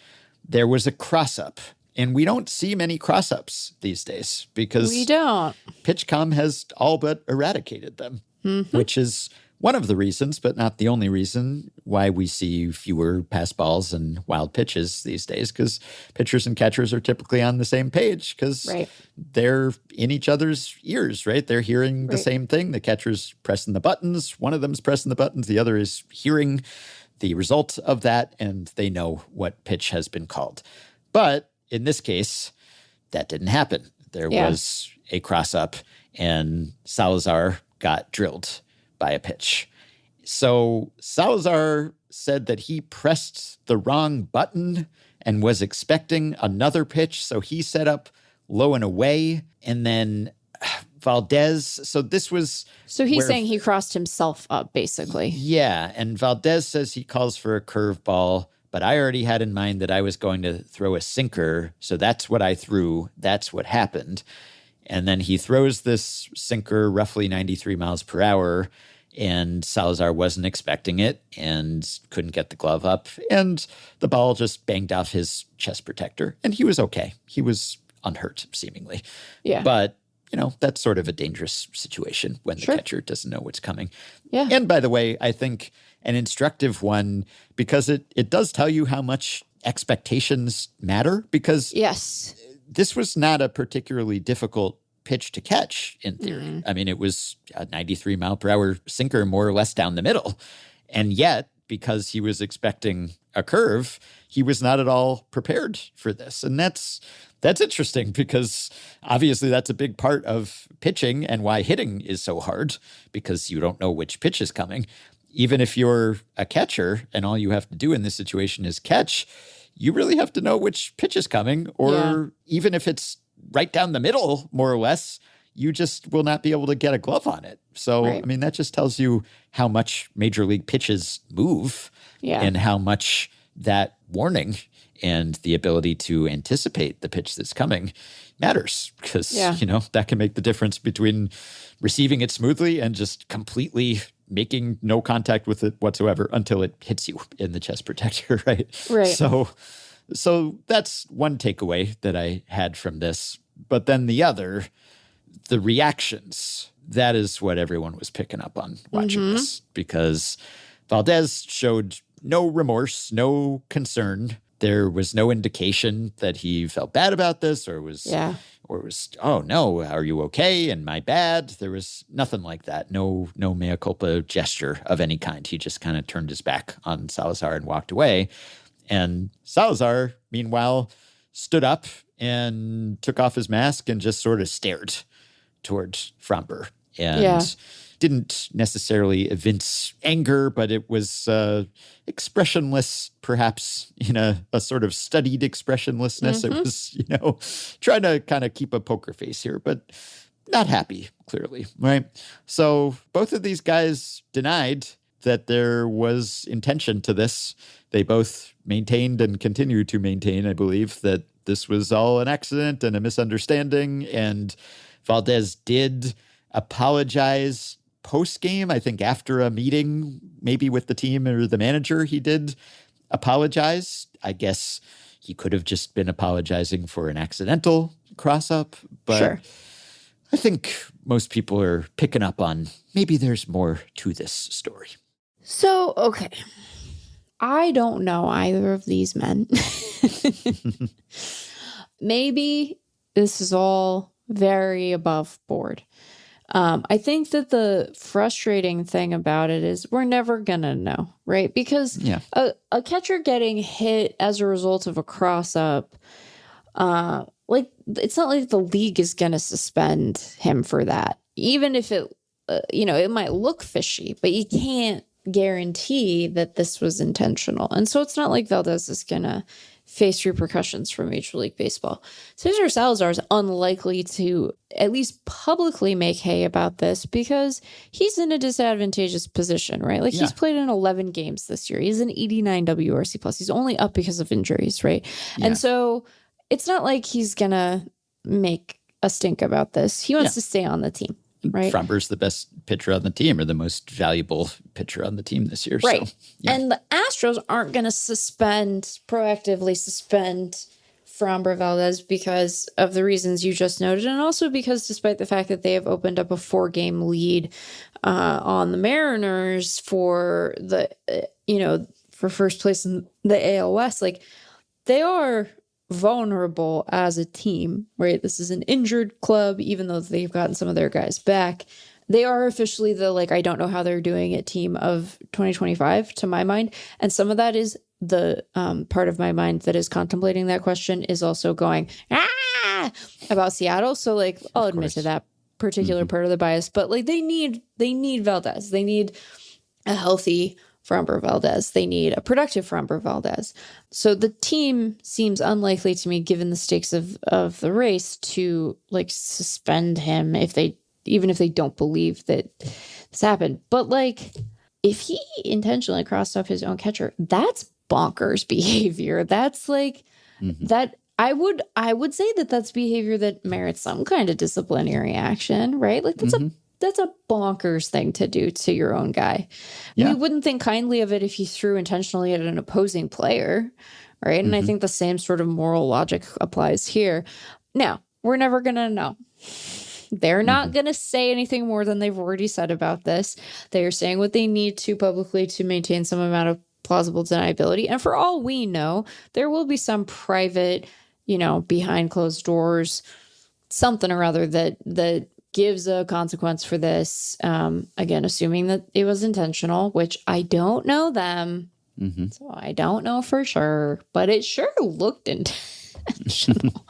there was a cross-up. And we don't see many cross-ups these days because we don't. PitchCom has all but eradicated them, which is one of the reasons, but not the only reason, why we see fewer pass balls and wild pitches these days, because pitchers and catchers are typically on the same page because they're in each other's ears, right? They're hearing the same thing. The catcher's pressing the buttons. One of them's pressing the buttons. The other is hearing the result of that, and they know what pitch has been called. But in this case, that didn't happen. There was a cross-up, and Salazar got drilled by a pitch. So Salazar said that he pressed the wrong button and was expecting another pitch, so he set up low and away, and then Valdez. So this was... So he's saying he crossed himself up, basically. Yeah, and Valdez says he calls for a curveball, but I already had in mind that I was going to throw a sinker, so that's what I threw. That's what happened. And then he throws this sinker roughly 93 miles per hour, and Salazar wasn't expecting it and couldn't get the glove up, and the ball just banged off his chest protector, and he was okay. He was unhurt, seemingly. Yeah. But, you know, that's sort of a dangerous situation when the catcher doesn't know what's coming. Yeah. And by the way, I think an instructive one, because it does tell you how much expectations matter, because this was not a particularly difficult pitch to catch in theory. I mean, it was a 93 mile per hour sinker more or less down the middle. And yet, because he was expecting a curve, he was not at all prepared for this. And that's interesting because obviously that's a big part of pitching and why hitting is so hard, because you don't know which pitch is coming. Even if you're a catcher and all you have to do in this situation is catch, you really have to know which pitch is coming, or even if it's right down the middle, more or less, you just will not be able to get a glove on it. So, I mean, that just tells you how much major league pitches move and how much that warning and the ability to anticipate the pitch that's coming matters because, that can make the difference between receiving it smoothly and just completely making no contact with it whatsoever until it hits you in the chest protector, right? Right. So that's one takeaway that I had from this. But then the other, the reactions, that is what everyone was picking up on watching this, because Valdez showed no remorse, no concern. There was no indication that he felt bad about this or was, oh no, are you okay? And my bad. There was nothing like that. No mea culpa gesture of any kind. He just kind of turned his back on Salazar and walked away. And Salazar, meanwhile, stood up and took off his mask and just sort of stared towards Framber and didn't necessarily evince anger, but it was expressionless, perhaps in a sort of studied expressionlessness. It was, trying to kind of keep a poker face here, but not happy, clearly, right? So both of these guys denied that there was intention to this. They both maintained and continue to maintain, I believe, that this was all an accident and a misunderstanding. And Valdez did apologize post-game. I think after a meeting, maybe with the team or the manager, he did apologize. I guess he could have just been apologizing for an accidental cross-up. But I think most people are picking up on maybe there's more to this story. So, okay. I don't know either of these men. Maybe this is all very above board. I think that the frustrating thing about it is we're never going to know, right? Because a catcher getting hit as a result of a cross-up, it's not like the league is going to suspend him for that. Even if it, it might look fishy, but you can't guarantee that this was intentional. And so it's not like Valdez is going to face repercussions from Major League Baseball. Cesar Salazar is unlikely to at least publicly make hay about this because he's in a disadvantageous position, right? Like he's played in 11 games this year. He's an 89 WRC plus. He's only up because of injuries, right? Yeah. And so it's not like he's going to make a stink about this. He wants to stay on the team. Right. Framber's the best pitcher on the team or the most valuable pitcher on the team this year. Right. So, And the Astros aren't going to proactively suspend Framber Valdez because of the reasons you just noted. And also because despite the fact that they have opened up a 4-game lead on the Mariners for the, for first place in the AL West, like they are vulnerable as a team, right? This is an injured club, even though they've gotten some of their guys back. They are officially the, I don't know how they're doing it team of 2025 to my mind. And some of that is the part of my mind that is contemplating that question is also going, about Seattle. So I'll admit to that particular part of the bias, but they need Valdez. They need a healthy Framber Valdez. They need a productive Framber Valdez. So the team seems unlikely to me, given the stakes of the race, to suspend him even if they don't believe that this happened. But if he intentionally crossed off his own catcher, that's bonkers behavior. That's that. I would say that that's behavior that merits some kind of disciplinary action, right? That's a bonkers thing to do to your own guy. Yeah. We wouldn't think kindly of it if you threw intentionally at an opposing player, right? And I think the same sort of moral logic applies here. Now, we're never going to know. They're not going to say anything more than they've already said about this. They are saying what they need to publicly to maintain some amount of plausible deniability. And for all we know, there will be some private, behind closed doors, something or other that gives a consequence for this. Again, assuming that it was intentional, which I don't know them. So I don't know for sure, but it sure looked intentional.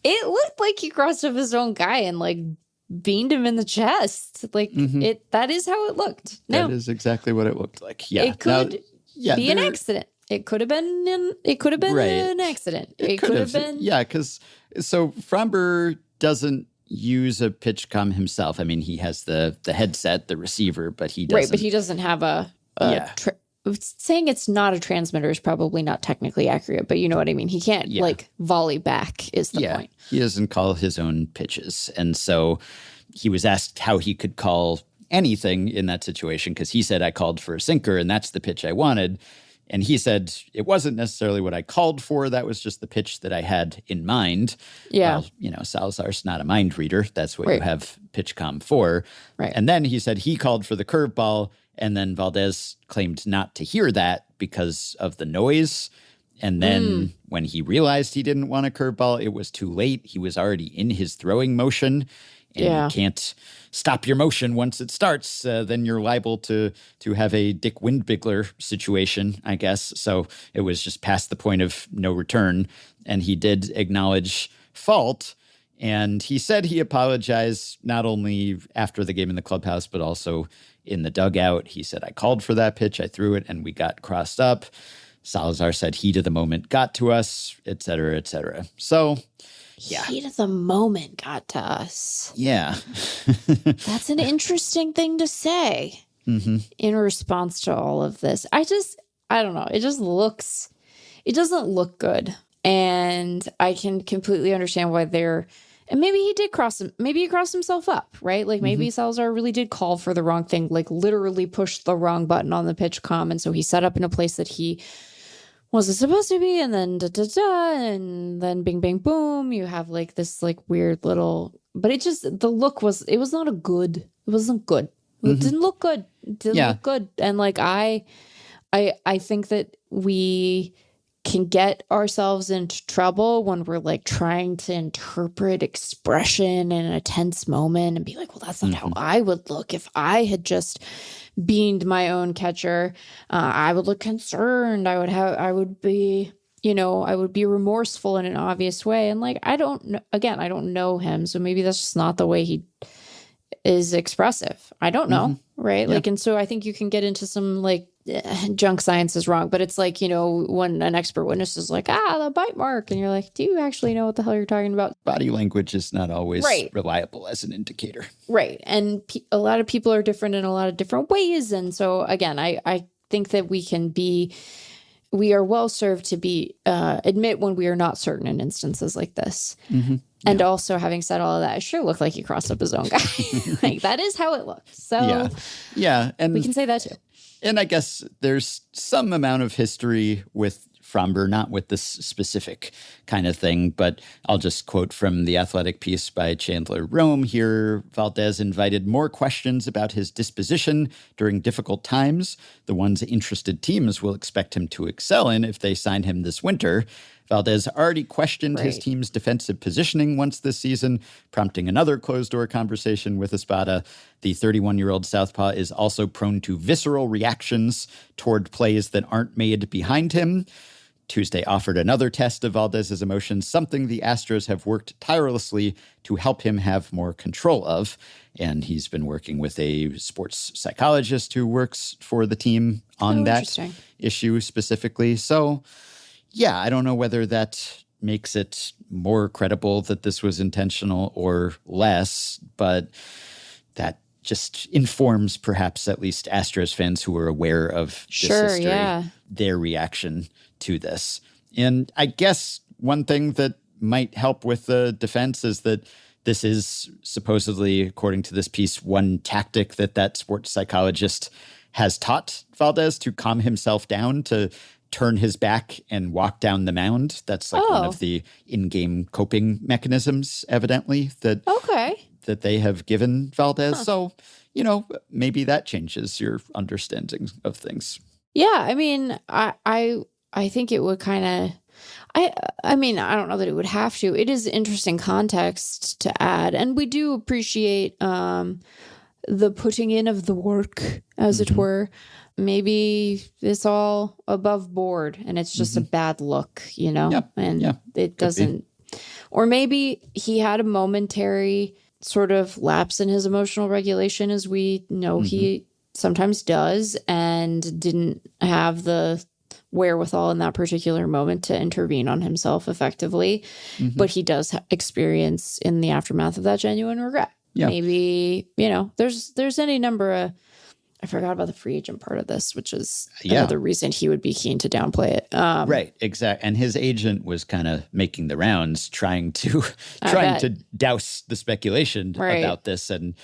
It looked like he crossed up his own guy and beamed him in the chest. That is how it looked. That is exactly what it looked like. Yeah. It could be an accident. It could have been an accident. It could have been. Yeah, because so Framber doesn't use a pitch comm himself. I mean, he has the headset, the receiver, but he doesn't. Right, but he doesn't have a saying it's not a transmitter is probably not technically accurate, but you know what I mean? He can't like volley back is the point. He doesn't call his own pitches. And so he was asked how he could call anything in that situation because he said, I called for a sinker and that's the pitch I wanted. And he said, it wasn't necessarily what I called for. That was just the pitch that I had in mind. Yeah. Well, Salazar's not a mind reader. That's what you have PitchCom for. Right. And then he said he called for the curveball. And then Valdez claimed not to hear that because of the noise. And then when he realized he didn't want a curveball, it was too late. He was already in his throwing motion. And you can't stop your motion once it starts. Then you're liable to have a Dick Windbigler situation, I guess. So it was just past the point of no return. And he did acknowledge fault. And he said he apologized not only after the game in the clubhouse, but also in the dugout. He said, I called for that pitch, I threw it, and we got crossed up. Salazar said heat of the moment got to us, et cetera, et cetera. So, yeah. Heat of the moment got to us. Yeah. That's an interesting thing to say in response to all of this. I don't know. It doesn't look good. And I can completely understand why and maybe he did maybe he crossed himself up, right? Like maybe Salazar really did call for the wrong thing, like literally pushed the wrong button on the PitchCom. And so he set up in a place that he wasn't supposed to be. And then and then bing, bang, boom. You have like this like weird little, but it wasn't good. It didn't look good. It didn't look good. And like, I think that we can get ourselves into trouble when we're like trying to interpret expression in a tense moment and be like, well, that's not how I would look if I had just beamed my own catcher. I would look concerned. I would be remorseful in an obvious way. And like, I don't know him. So maybe that's just not the way he is expressive. I don't know. Right. Yeah. Like, and so I think you can get into some like junk science is wrong, but it's like, when an expert witness is like, the bite mark. And you're like, do you actually know what the hell you're talking about? Body language is not always reliable as an indicator. Right. And a lot of people are different in a lot of different ways. And so again, I think that we are well served to admit when we are not certain in instances like this. And also, having said all of that, it sure looked like he crossed up his own guy. Like, that is how it looks. So yeah, and we can say that too. And I guess there's some amount of history with Framber, not with this specific kind of thing, but I'll just quote from the Athletic piece by Chandler Rome here. Valdez invited more questions about his disposition during difficult times, the ones interested teams will expect him to excel in if they sign him this winter. Valdez already questioned his team's defensive positioning once this season, prompting another closed-door conversation with Espada. The 31-year-old southpaw is also prone to visceral reactions toward plays that aren't made behind him. Tuesday offered another test of Valdez's emotions, something the Astros have worked tirelessly to help him have more control of. And he's been working with a sports psychologist who works for the team on that issue specifically. So, yeah, I don't know whether that makes it more credible that this was intentional or less, but that just informs perhaps at least Astros fans who are aware of this history, their reaction to this. And I guess one thing that might help with the defense is that this is supposedly, according to this piece, one tactic that sports psychologist has taught Valdez to calm himself down, to turn his back and walk down the mound. That's like one of the in-game coping mechanisms, evidently, that they have given Valdez. So, maybe that changes your understanding of things. Yeah, I mean, I think it would kind of, I mean, I don't know that it would have to. It is interesting context to add. And we do appreciate the putting in of the work, as it were. Maybe it's all above board and it's just a bad look, it doesn't, or maybe he had a momentary sort of lapse in his emotional regulation, as we know he sometimes does, and didn't have the wherewithal in that particular moment to intervene on himself effectively. But he does experience in the aftermath of that genuine regret. Maybe, there's any number I forgot about the free agent part of this, which is another reason he would be keen to downplay it. Right, exactly. And his agent was kind of making the rounds, trying to douse the speculation about this, and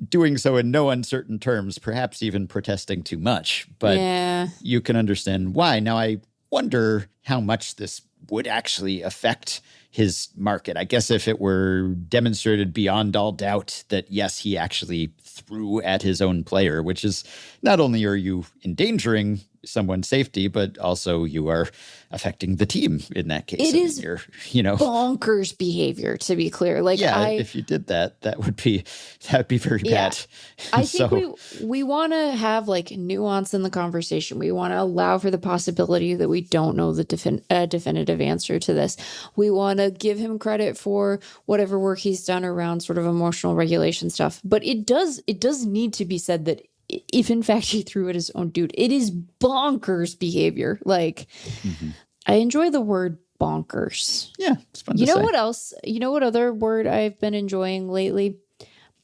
doing so in no uncertain terms, perhaps even protesting too much. But you can understand why. Now, I wonder how much this would actually affect his market. I guess if it were demonstrated beyond all doubt that, yes, he actually threw at his own player, which is not only are you endangering someone's safety, but also you are affecting the team in that case. It is bonkers behavior, to be clear. Like, if you did that, that would be very bad. I think we want to have like nuance in the conversation. We want to allow for the possibility that we don't know the definitive answer to this. We want to give him credit for whatever work he's done around sort of emotional regulation stuff. But it does need to be said that if in fact he threw at his own dude, it is bonkers behavior. Like, I enjoy the word bonkers. Yeah, it's fun to say. What else? You know what other word I've been enjoying lately?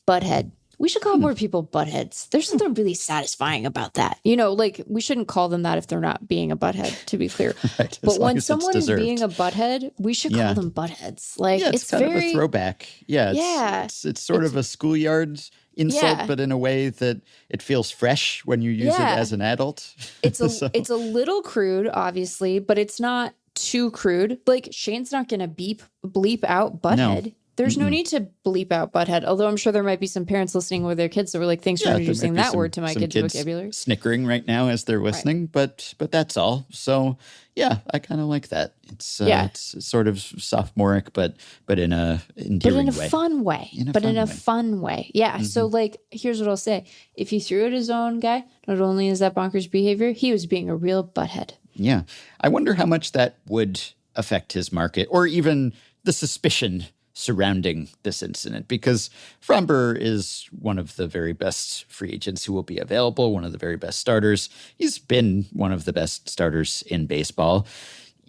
Butthead. We should call more people buttheads. There's something really satisfying about that. Like, we shouldn't call them that if they're not being a butthead, to be clear. Right, but when someone is being a butthead, we should call them buttheads. Like, it's kind of a throwback. It's sort of a schoolyard insult, but in a way that it feels fresh when you use it as an adult. It's a little crude, obviously, but it's not too crude. Like, Shane's not going to bleep out butthead. No. There's no need to bleep out butthead, although I'm sure there might be some parents listening with their kids that were like, thanks for introducing that word to my kids' vocabulary. Snickering right now as they're listening, but that's all. So yeah, I kind of like that. It's sort of sophomoric, but in a endearing way. Fun way. In a fun way. Yeah. So like, here's what I'll say. If he threw at his own guy, not only is that bonkers behavior, he was being a real butthead. Yeah. I wonder how much that would affect his market, or even the suspicion surrounding this incident, because Framber is one of the very best free agents who will be available, one of the very best starters. He's been one of the best starters in baseball.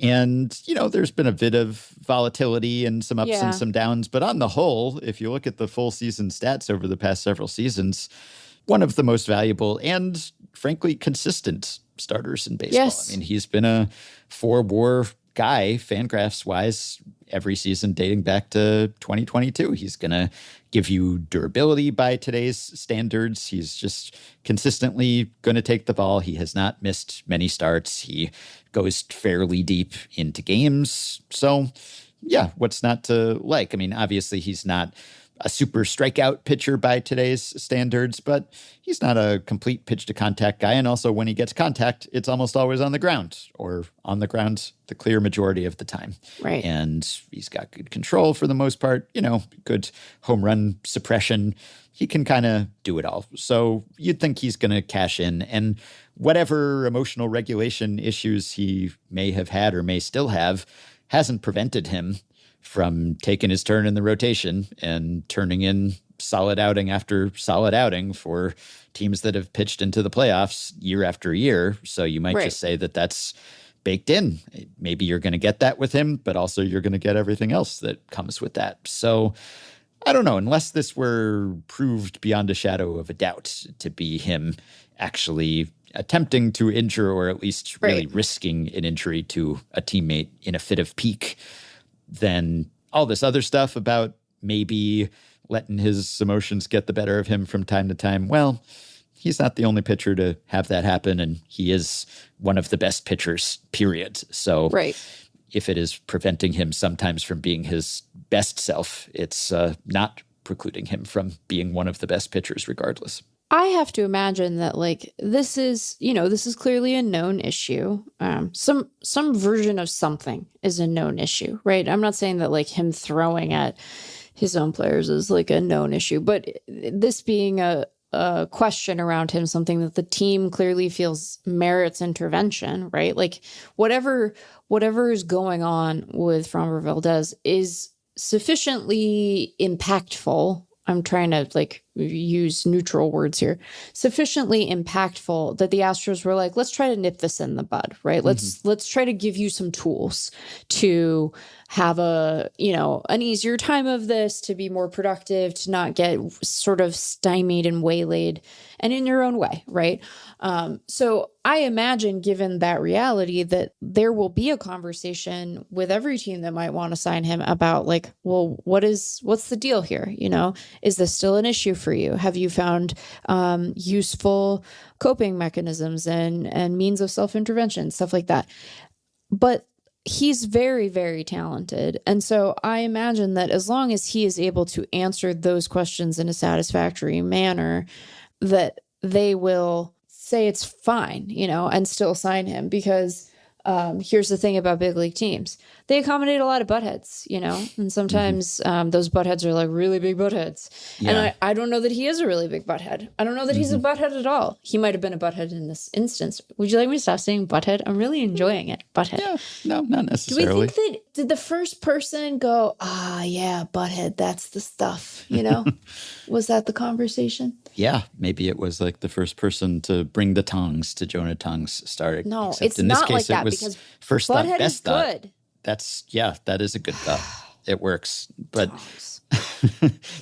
And, there's been a bit of volatility and some ups and some downs. But on the whole, if you look at the full season stats over the past several seasons, one of the most valuable and, frankly, consistent starters in baseball. Yes. I mean, he's been a 4-WAR guy, FanGraphs-wise, every season dating back to 2022. He's going to give you durability by today's standards. He's just consistently going to take the ball. He has not missed many starts. He goes fairly deep into games. So, yeah, what's not to like? I mean, obviously, he's not a super strikeout pitcher by today's standards, but he's not a complete pitch to contact guy. And also when he gets contact, it's almost always on the ground, or on the ground the clear majority of the time. Right. And he's got good control for the most part, good home run suppression. He can kind of do it all. So you'd think he's going to cash in, and whatever emotional regulation issues he may have had or may still have hasn't prevented him from taking his turn in the rotation and turning in solid outing after solid outing for teams that have pitched into the playoffs year after year. So you might just say that that's baked in. Maybe you're going to get that with him, but also you're going to get everything else that comes with that. So I don't know, unless this were proved beyond a shadow of a doubt to be him actually attempting to injure, or at least really risking an injury to a teammate in a fit of pique, then all this other stuff about maybe letting his emotions get the better of him from time to time, well, he's not the only pitcher to have that happen, and he is one of the best pitchers, period. So if it is preventing him sometimes from being his best self, it's not precluding him from being one of the best pitchers regardless. I have to imagine that, like, this is clearly a known issue. Some version of something is a known issue, right? I'm not saying that, like, him throwing at his own players is, like, a known issue, but this being a question around him, something that the team clearly feels merits intervention, right? Like, whatever is going on with Framber Valdez is sufficiently impactful. I'm trying to, like, use neutral words here, sufficiently impactful that the Astros were like, let's try to nip this in the bud, right? Let's try to give you some tools to have an easier time of this, to be more productive, to not get sort of stymied and waylaid, and in your own way, right? So I imagine, given that reality, that there will be a conversation with every team that might want to sign him about like, well, what's the deal here? Is this still an issue for you? Have you found useful coping mechanisms and means of self-intervention, stuff like that? But he's very, very talented. And so I imagine that as long as he is able to answer those questions in a satisfactory manner, that they will say it's fine, and still sign him, because here's the thing about big league teams. They accommodate a lot of buttheads, and sometimes those buttheads are like really big buttheads. Yeah. And I don't know that he is a really big butthead. I don't know that he's a butthead at all. He might have been a butthead in this instance. Would you like me to stop saying butthead? I'm really enjoying it. Butthead. Yeah, no, not necessarily. Do we think that, did the first person go, yeah, butthead, that's the stuff, Was that the conversation? Yeah, maybe it was like the first person to bring the tongs to Jonah Tong's start. No, except it's in this not case, like that, it was because first thought, butthead best is thought. good. That is a good thought. It works. But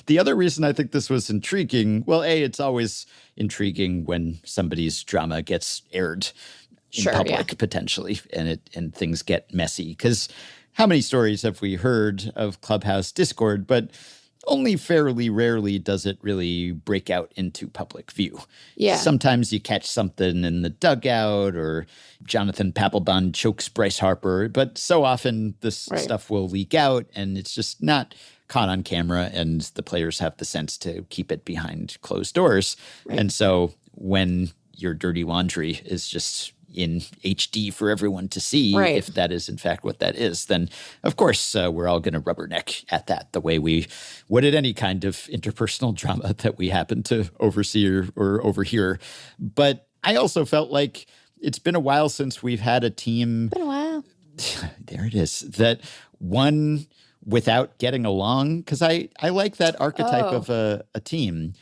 the other reason I think this was intriguing, well, it's always intriguing when somebody's drama gets aired in public, potentially, and things get messy. Because how many stories have we heard of clubhouse discord? But only fairly rarely does it really break out into public view. Yeah. Sometimes you catch something in the dugout, or Jonathan Papelbon chokes Bryce Harper, but so often this stuff will leak out and it's just not caught on camera, and the players have the sense to keep it behind closed doors. Right. And so when your dirty laundry is just in HD for everyone to see, if that is in fact what that is, then of course we're all going to rubberneck at that the way we would at any kind of interpersonal drama that we happen to oversee or overhear. But I also felt like it's been a while since we've had a team. Been a while. There it is. That won without getting along, because I like that archetype of a team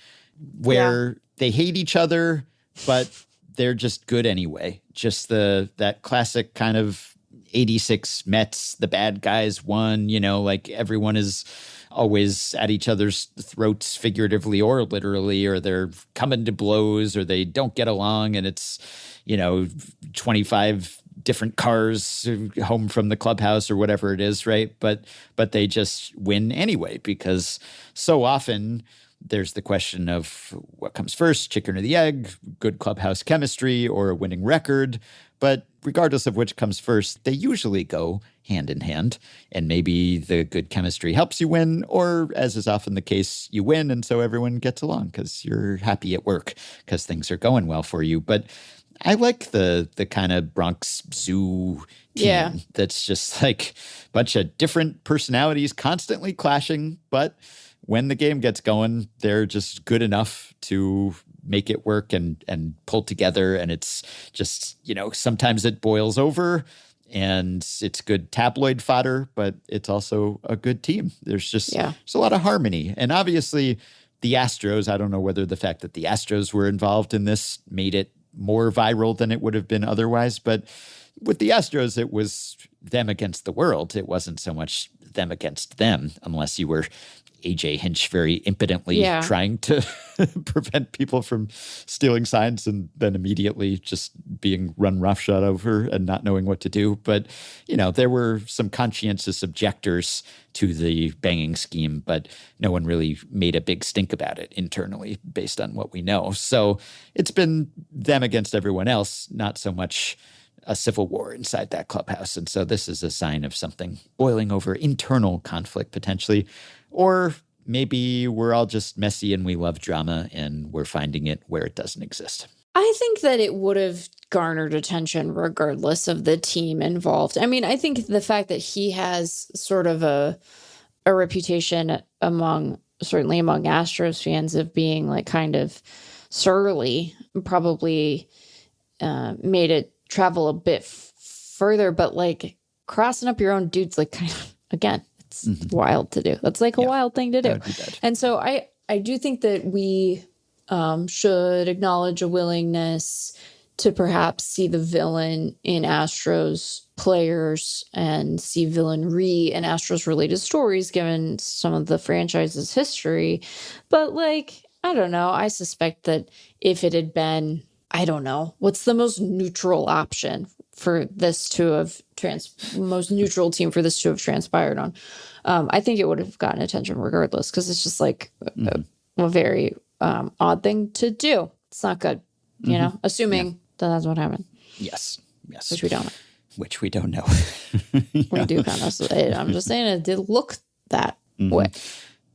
where they hate each other, but they're just good anyway. Just that classic kind of 86 Mets, the bad guys won, like everyone is always at each other's throats, figuratively or literally, or they're coming to blows, or they don't get along, and it's, 25 different cars home from the clubhouse or whatever it is, right? But they just win anyway, because so often there's the question of what comes first, chicken or the egg, good clubhouse chemistry or a winning record. But regardless of which comes first, they usually go hand in hand. And maybe the good chemistry helps you win, or as is often the case, you win. And so everyone gets along because you're happy at work because things are going well for you. But I like the kind of Bronx Zoo team that's just like a bunch of different personalities constantly clashing, but when the game gets going, they're just good enough to make it work and pull together. And it's just, sometimes it boils over and it's good tabloid fodder, but it's also a good team. There's a lot of harmony. And obviously the Astros, I don't know whether the fact that the Astros were involved in this made it more viral than it would have been otherwise. But with the Astros, it was them against the world. It wasn't so much them against them, unless you were AJ Hinch very impotently trying to prevent people from stealing signs and then immediately just being run roughshod over and not knowing what to do. But, there were some conscientious objectors to the banging scheme, but no one really made a big stink about it internally based on what we know. So it's been them against everyone else, not so much a civil war inside that clubhouse. And so this is a sign of something boiling over, internal conflict potentially. Or maybe we're all just messy and we love drama and we're finding it where it doesn't exist. I think that it would have garnered attention regardless of the team involved. I mean, I think the fact that he has sort of a reputation certainly among Astros fans of being like kind of surly probably made it travel a bit further, but like crossing up your own dudes, like kind of, again, it's wild to do. That's like a wild thing to do. And so I do think that we should acknowledge a willingness to perhaps see the villain in Astros players and see villainry in Astros related stories, given some of the franchise's history. But like, I don't know. I suspect that if it had been, I don't know, what's the most neutral option for this to have most neutral team for this to have transpired on? I think it would have gotten attention regardless, because it's just like a very odd thing to do. It's not good, you know, assuming that that's what happened. Yes. Which we don't know. Which we don't know. We do kind of. I'm just saying it did look that way.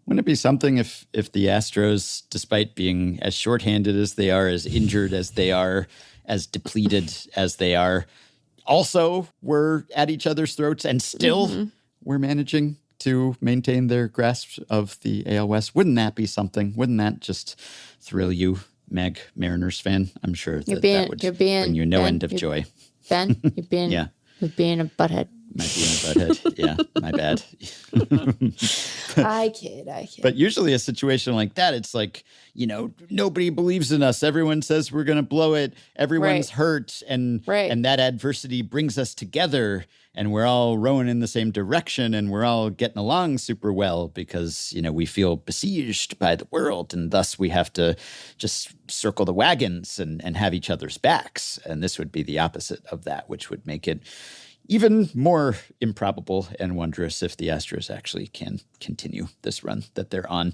Wouldn't it be something if the Astros, despite being as shorthanded as they are, as injured as they are, as depleted as they are, also were at each other's throats and still were managing to maintain their grasp of the AL West? Wouldn't that be something? Wouldn't that just thrill you, Meg, Mariners fan? I'm sure that would bring you no end of joy. Ben, you're being a butthead. Might be in a butthead. Yeah, my bad. I kid. But usually a situation like that, it's like, you know, nobody believes in us. Everyone says we're going to blow it. Everyone's hurt. And that adversity brings us together. And we're all rowing in the same direction. And we're all getting along super well because, you know, we feel besieged by the world. And thus we have to just circle the wagons and have each other's backs. And this would be the opposite of that, which would make it even more improbable and wondrous if the Astros actually can continue this run that they're on.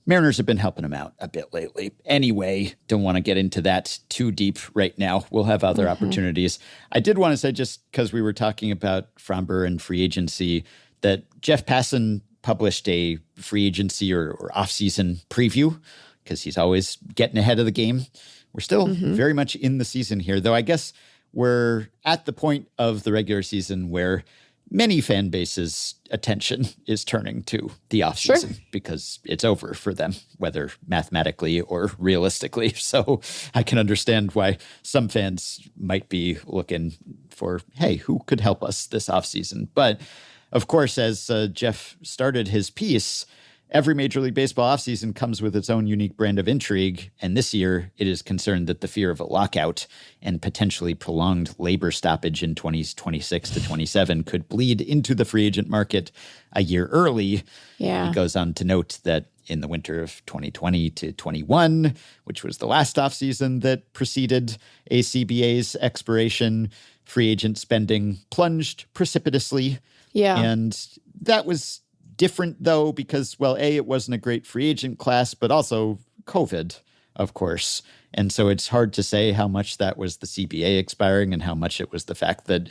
Mariners have been helping them out a bit lately. Anyway, don't want to get into that too deep right now. We'll have other opportunities. I did want to say, just because we were talking about Framber and free agency, that Jeff Passan published a free agency or off-season preview because he's always getting ahead of the game. We're still very much in the season here, though I guess we're at the point of the regular season where many fan bases' attention is turning to the offseason because it's over for them, whether mathematically or realistically. So I can understand why some fans might be looking for, hey, who could help us this offseason? But of course, as Jeff started his piece, every Major League Baseball offseason comes with its own unique brand of intrigue, and this year it is concerned that the fear of a lockout and potentially prolonged labor stoppage in 2026 to 27 could bleed into the free agent market a year early. Yeah. He goes on to note that in the winter of 2020 to 21, which was the last offseason that preceded ACBA's expiration, free agent spending plunged precipitously. Yeah. And that was different, though, because, well, A, it wasn't a great free agent class, but also COVID, of course. And so it's hard to say how much that was the CBA expiring and how much it was the fact that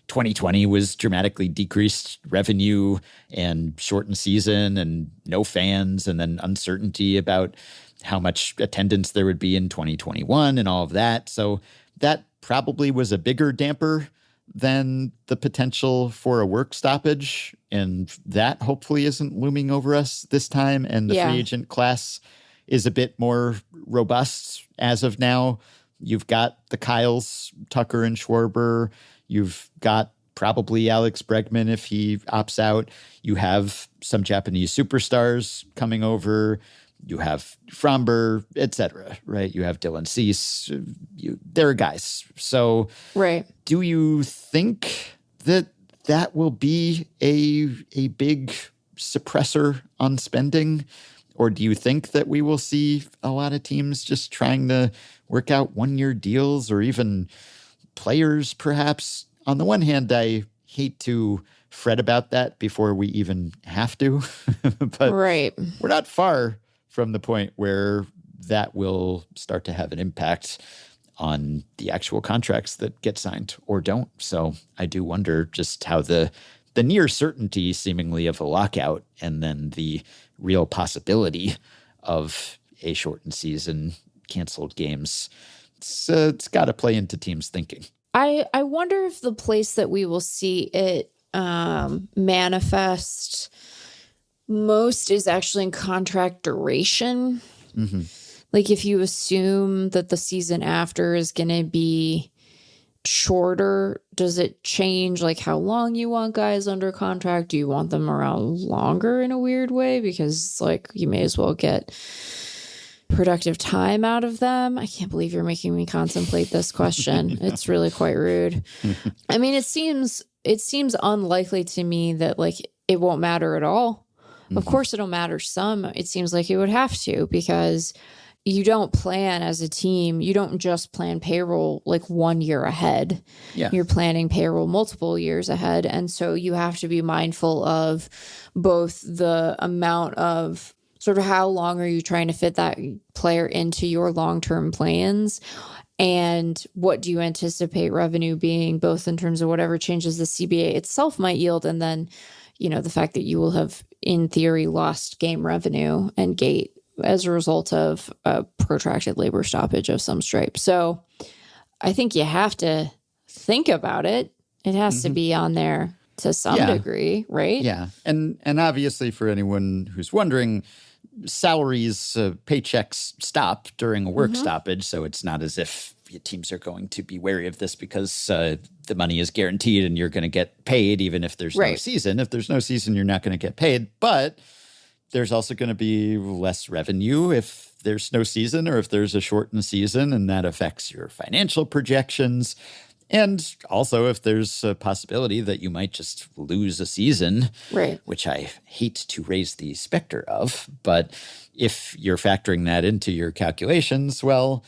2020 was dramatically decreased revenue and shortened season and no fans, and then uncertainty about how much attendance there would be in 2021 and all of that. So that probably was a bigger damper than the potential for a work stoppage. And that hopefully isn't looming over us this time. And the free agent class is a bit more robust as of now. You've got the Kyles, Tucker and Schwarber. You've got probably Alex Bregman if he opts out. You have some Japanese superstars coming over. You have Framber, et cetera, right? You have Dylan Cease. There are guys. So do you think that that will be a big suppressor on spending? Or do you think that we will see a lot of teams just trying to work out one-year deals or even players, perhaps? On the one hand, I hate to fret about that before we even have to. But we're not far from the point where that will start to have an impact on the actual contracts that get signed or don't. So I do wonder just how the near certainty seemingly of a lockout and then the real possibility of a shortened season, canceled games, it's got to play into teams' thinking. I wonder if the place that we will see it manifest most is actually in contract duration. Like if you assume that the season after is going to be shorter? Does it change like how long you want guys under contract? Do you want them around longer in a weird way? Because like you may as well get productive time out of them. I can't believe you're making me contemplate this question. It's really quite rude. I mean, it seems unlikely to me that like it won't matter at all. Of course it'll matter some. It seems like it would have to, because you don't plan as a team. You don't just plan payroll like 1 year ahead. Yeah. You're planning payroll multiple years ahead. And so you have to be mindful of both the amount of sort of how long are you trying to fit that player into your long-term plans, and what do you anticipate revenue being, both in terms of whatever changes the CBA itself might yield, and then, the fact that you will have, in theory, lost game revenue and gate as a result of a protracted labor stoppage of some stripe. So I think you have to think about it. It has to be on there to some degree, right? Yeah. And obviously for anyone who's wondering, salaries, paychecks stop during a work stoppage. So it's not as if teams are going to be wary of this because the money is guaranteed and you're going to get paid even if there's no season. If there's no season, you're not going to get paid. But there's also going to be less revenue if there's no season or if there's a shortened season, and that affects your financial projections. And also if there's a possibility that you might just lose a season, which I hate to raise the specter of. But if you're factoring that into your calculations, well,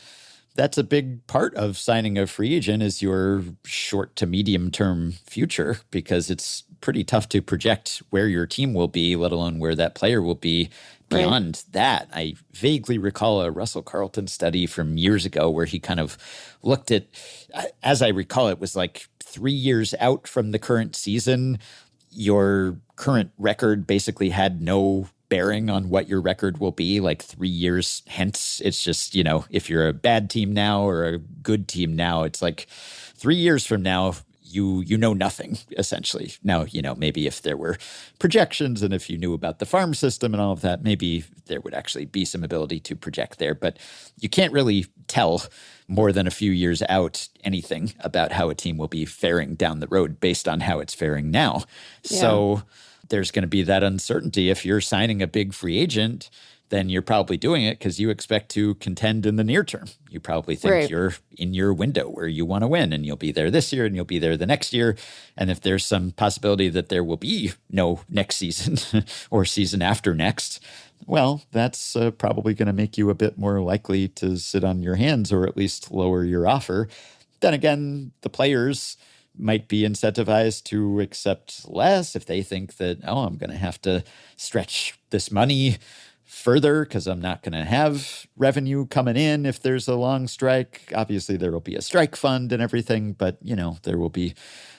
that's a big part of signing a free agent is your short to medium term future, because it's pretty tough to project where your team will be, let alone where that player will be beyond that. I vaguely recall a Russell Carlton study from years ago where he kind of looked at, as I recall, it was like 3 years out from the current season, your current record basically had no bearing on what your record will be like 3 years hence. It's just, if you're a bad team now or a good team now, it's like 3 years from now, you know nothing, essentially. Now, maybe if there were projections and if you knew about the farm system and all of that, maybe there would actually be some ability to project there. But you can't really tell more than a few years out anything about how a team will be faring down the road based on how it's faring now. Yeah. So there's going to be that uncertainty. If you're signing a big free agent, then you're probably doing it because you expect to contend in the near term. You probably think you're in your window where you want to win, and you'll be there this year and you'll be there the next year. And if there's some possibility that there will be no next season or season after next, well, that's probably going to make you a bit more likely to sit on your hands or at least lower your offer. Then again, the players might be incentivized to accept less if they think that, I'm going to have to stretch this money further because I'm not going to have revenue coming in if there's a long strike. Obviously, there will be a strike fund and everything, but, there will be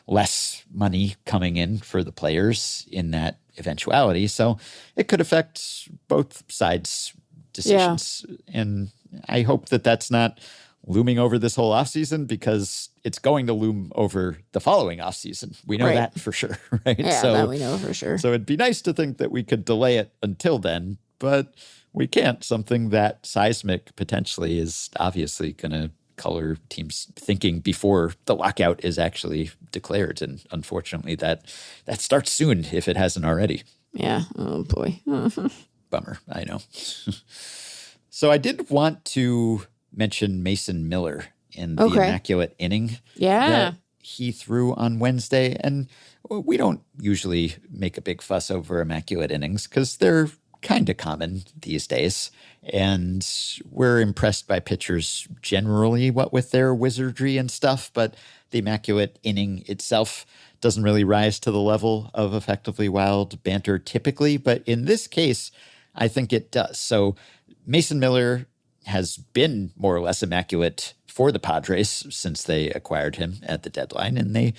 less money coming in for the players in that eventuality. So it could affect both sides' decisions. Yeah. And I hope that that's not looming over this whole offseason, because it's going to loom over the following offseason. We know that for sure, right? Yeah, that we know for sure. So it'd be nice to think that we could delay it until then, but we can't. Something that seismic potentially is obviously going to color teams' thinking before the lockout is actually declared. And unfortunately, that starts soon if it hasn't already. Yeah. Oh, boy. Bummer. I know. So I did want to mention Mason Miller in the immaculate inning that he threw on Wednesday. And we don't usually make a big fuss over immaculate innings because they're kind of common these days. And we're impressed by pitchers generally, what with their wizardry and stuff. But the immaculate inning itself doesn't really rise to the level of effectively wild banter typically. But in this case, I think it does. So Mason Miller has been more or less immaculate for the Padres since they acquired him at the deadline, and they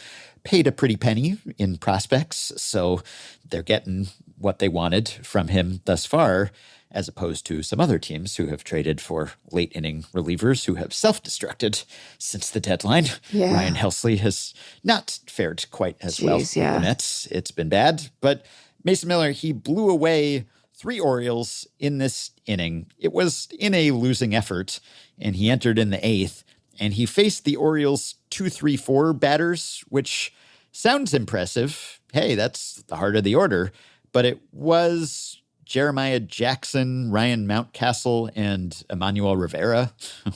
paid a pretty penny in prospects. So they're getting what they wanted from him thus far, as opposed to some other teams who have traded for late inning relievers who have self-destructed since the deadline. Yeah. Ryan Helsley has not fared quite as well with the Mets. It's been bad. But Mason Miller, he blew away 3 Orioles in this inning. It was in a losing effort, and he entered in the 8th, and he faced the Orioles' 2-3-4 batters, which sounds impressive. Hey, that's the heart of the order. But it was Jeremiah Jackson, Ryan Mountcastle, and Emmanuel Rivera,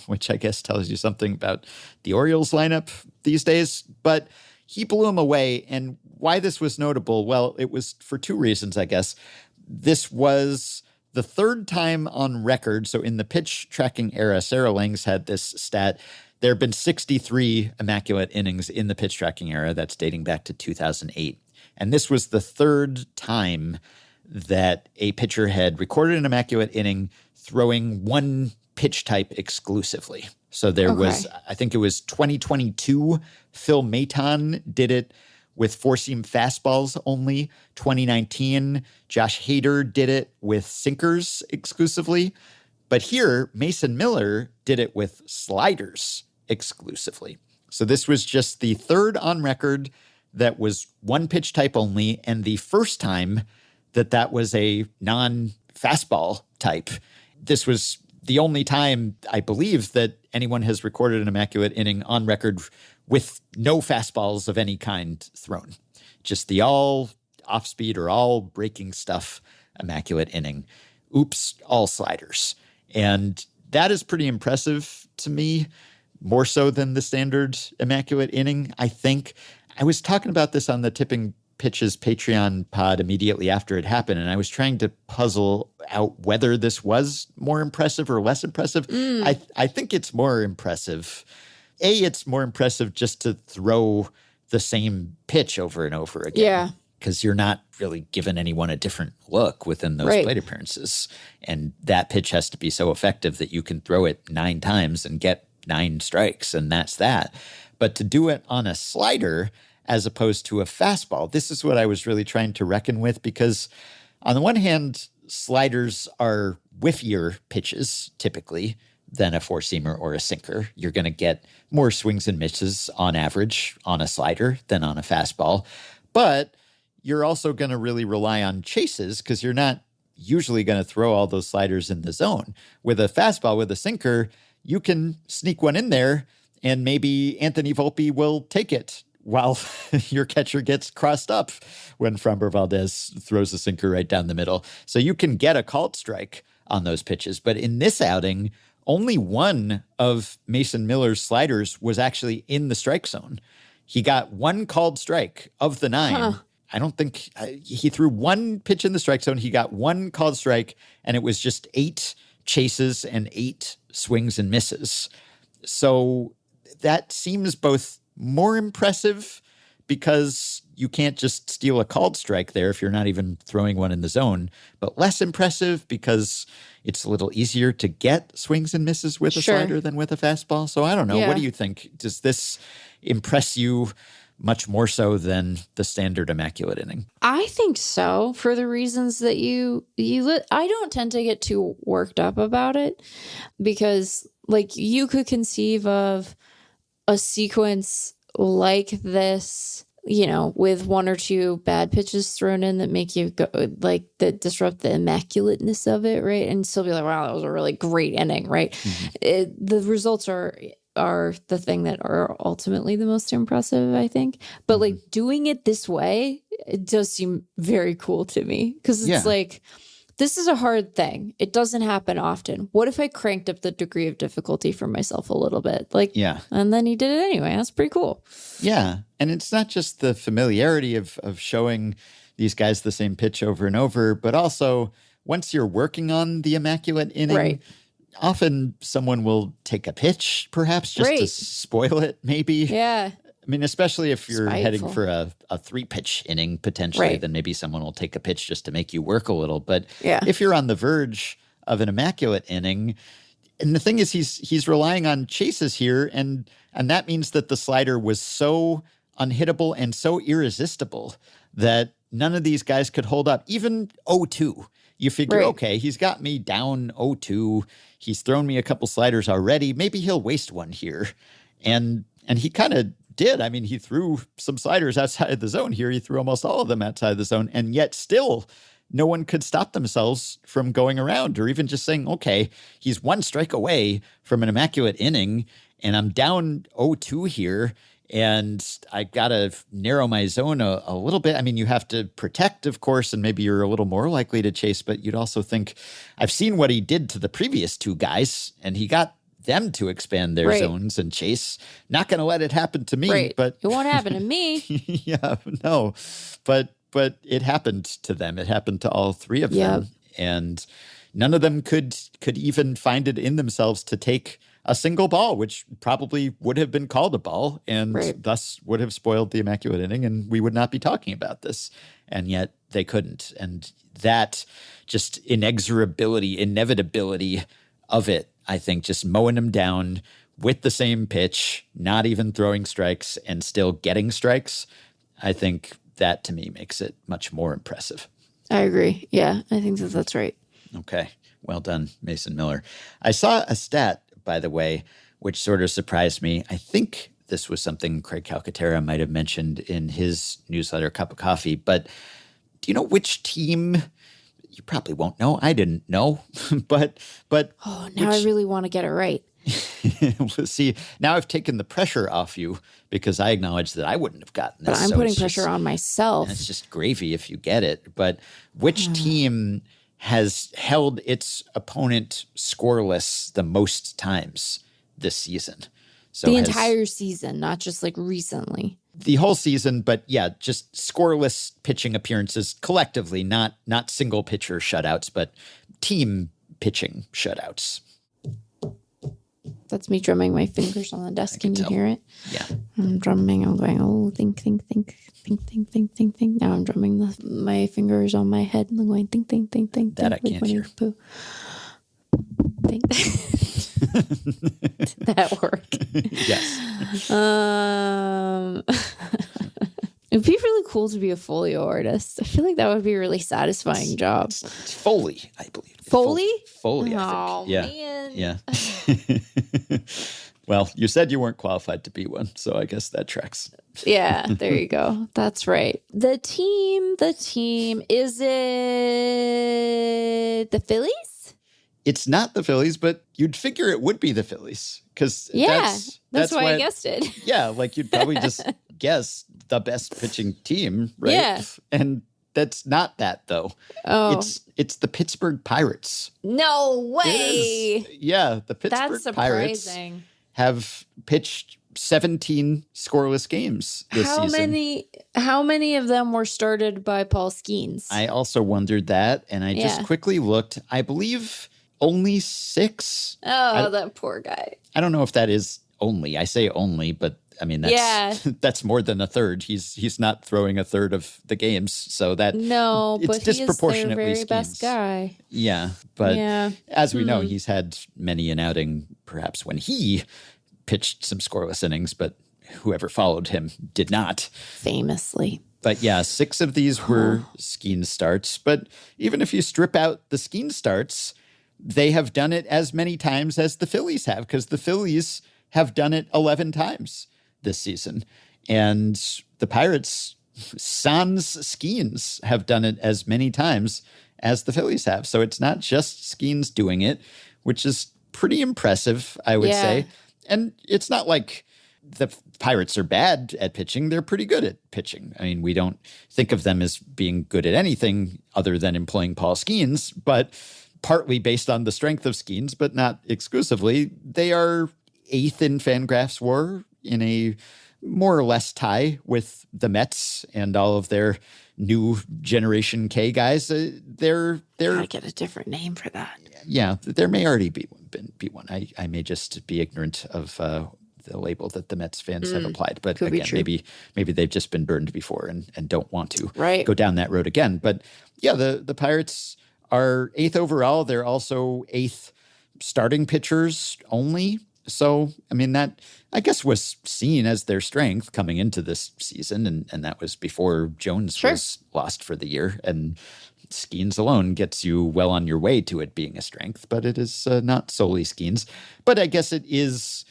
which I guess tells you something about the Orioles lineup these days. But he blew him away. And why this was notable? Well, it was for two reasons, I guess. This was the third time on record. So in the pitch tracking era, Sarah Langs had this stat. There have been 63 immaculate innings in the pitch tracking era. That's dating back to 2008. And this was the third time that a pitcher had recorded an immaculate inning throwing one pitch type exclusively. So there was, I think it was 2022, Phil Maton did it with four-seam fastballs only. 2019, Josh Hader did it with sinkers exclusively. But here, Mason Miller did it with sliders exclusively. So this was just the third on record that was one pitch type only, and the first time that was a non-fastball type. This was the only time, I believe, that anyone has recorded an immaculate inning on record with no fastballs of any kind thrown. Just the all off-speed or all breaking stuff immaculate inning. Oops, all sliders. And that is pretty impressive to me, more so than the standard immaculate inning, I think. I was talking about this on the Tipping Pitches Patreon pod immediately after it happened, and I was trying to puzzle out whether this was more impressive or less impressive. I think it's more impressive. It's more impressive just to throw the same pitch over and over again. Yeah. Because you're not really giving anyone a different look within those plate appearances. And that pitch has to be so effective that you can throw it 9 times and get 9 strikes, and that's that. But to do it on a slider as opposed to a fastball, this is what I was really trying to reckon with, because on the one hand, sliders are whiffier pitches typically than a four-seamer or a sinker. You're going to get more swings and misses on average on a slider than on a fastball. But you're also going to really rely on chases because you're not usually going to throw all those sliders in the zone. With a fastball, with a sinker, you can sneak one in there and maybe Anthony Volpe will take it while your catcher gets crossed up when Framber Valdez throws a sinker right down the middle. So you can get a called strike on those pitches. But in this outing, only one of Mason Miller's sliders was actually in the strike zone. He got one called strike of the 9. I don't think he threw one pitch in the strike zone. He got one called strike, and it was just 8 chases and 8 swings and misses. So that seems both more impressive because you can't just steal a called strike there if you're not even throwing one in the zone, but less impressive because it's a little easier to get swings and misses with a slider than with a fastball. So I don't know. What do you think? Does this impress you much more so than the standard immaculate inning? I think so, for the reasons that I don't tend to get too worked up about it because, like, you could conceive of a sequence like this, you know, with 1 or 2 bad pitches thrown in that make you go, like, that disrupt the immaculateness of it, right? And still be like, wow, that was a really great inning, right? The results are the thing that are ultimately the most impressive, I think. But like doing it this way, it does seem very cool to me because it's like, this is a hard thing. It doesn't happen often. What if I cranked up the degree of difficulty for myself a little bit? Like, and then he did it anyway. That's pretty cool. Yeah. And it's not just the familiarity of showing these guys the same pitch over and over, but also once you're working on the immaculate inning, often someone will take a pitch, perhaps just to spoil it, maybe. Yeah. I mean, especially if you're heading for a 3-pitch inning potentially, then maybe someone will take a pitch just to make you work a little. But if you're on the verge of an immaculate inning, and the thing is he's relying on chases here, and that means that the slider was so unhittable and so irresistible that none of these guys could hold up. Even 0-2. You figure, okay, he's got me down 0-2. He's thrown me a couple sliders already. Maybe he'll waste one here. And he kind of did. I mean, he threw some sliders outside of the zone here. He threw almost all of them outside the zone. And yet still, no one could stop themselves from going around or even just saying, okay, he's 1 strike away from an immaculate inning. and I'm down 0-2 here. And I got to narrow my zone a little bit. I mean, you have to protect, of course, and maybe you're a little more likely to chase, but you'd also think, I've seen what he did to the previous two guys, and he got them to expand their zones and chase. Not going to let it happen to me, but it won't happen to me. Yeah, no, but it happened to them. It happened to all three of them, and none of them could even find it in themselves to take a single ball, which probably would have been called a ball and thus would have spoiled the Immaculate Inning, and we would not be talking about this. And yet they couldn't. And that just inevitability of it, I think, just mowing them down with the same pitch, not even throwing strikes and still getting strikes, I think that to me makes it much more impressive. I agree. Yeah, I think that's right. Okay. Well done, Mason Miller. I saw a stat, by the way, which sort of surprised me. I think this was something Craig Calcaterra might have mentioned in his newsletter, Cup of Coffee. But do you know which team? You probably won't know. I didn't know. but now I really want to get it right. See, now I've taken the pressure off you because I acknowledge that I wouldn't have gotten this. But I'm putting pressure on myself. It's just gravy if you get it. But which team has held its opponent scoreless the most times this season? So the entire season, not just like recently. The whole season, but yeah, just scoreless pitching appearances collectively, not single pitcher shutouts, but team pitching shutouts. That's me drumming my fingers on the desk. Can you hear it? Yeah. I'm drumming. I'm going, think. Now I'm drumming my fingers on my head and I'm going, think. That I can't hear. Poo. Think. Did that work? Yes. It'd be really cool to be a folio artist. I feel like that would be a really satisfying job. It's Foley, I believe. Foley? Foley, I think. Yeah. Man. Yeah. Well, you said you weren't qualified to be one, so I guess that tracks. Yeah, there you go. That's right. The team, is it the Phillies? It's not the Phillies, but you'd figure it would be the Phillies because that's why I guessed it. Yeah, like you'd probably just guess the best pitching team, right? Yeah. And that's not that though. Oh. It's the Pittsburgh Pirates. No way. Yeah, the Pittsburgh Pirates have pitched 17 scoreless games this season. How many of them were started by Paul Skeens? I also wondered that, and I just quickly looked. I believe only 6. Oh, that poor guy. I don't know if that is only. I say only, but I mean that's more than a third. He's not throwing a third of the games, so that but it's disproportionately he is their very best guy. Yeah, but as we know, he's had many an outing, perhaps when he pitched some scoreless innings, but whoever followed him did not. Famously. But yeah, 6 of these were Skeens starts. But even if you strip out the Skeens starts, they have done it as many times as the Phillies have, because the Phillies have done it 11 times this season. And the Pirates, sans Skeens, have done it as many times as the Phillies have. So it's not just Skeens doing it, which is pretty impressive, I would say. And it's not like the Pirates are bad at pitching. They're pretty good at pitching. I mean, we don't think of them as being good at anything other than employing Paul Skeens, but partly based on the strength of Skeens, but not exclusively. They are 8th in FanGraphs WAR in a more or less tie with the Mets and all of their new Generation K guys. They're gotta get a different name for that. Yeah, there may already be one. I may just be ignorant of the label that the Mets fans have applied. But again, maybe they've just been burned before and don't want to go down that road again. But yeah, the Pirates are 8th overall. They're also 8th starting pitchers only. So, I mean, that I guess was seen as their strength coming into this season. And that was before Jones was lost for the year. And Skeens alone gets you well on your way to it being a strength, but it is not solely Skeens. But I guess it is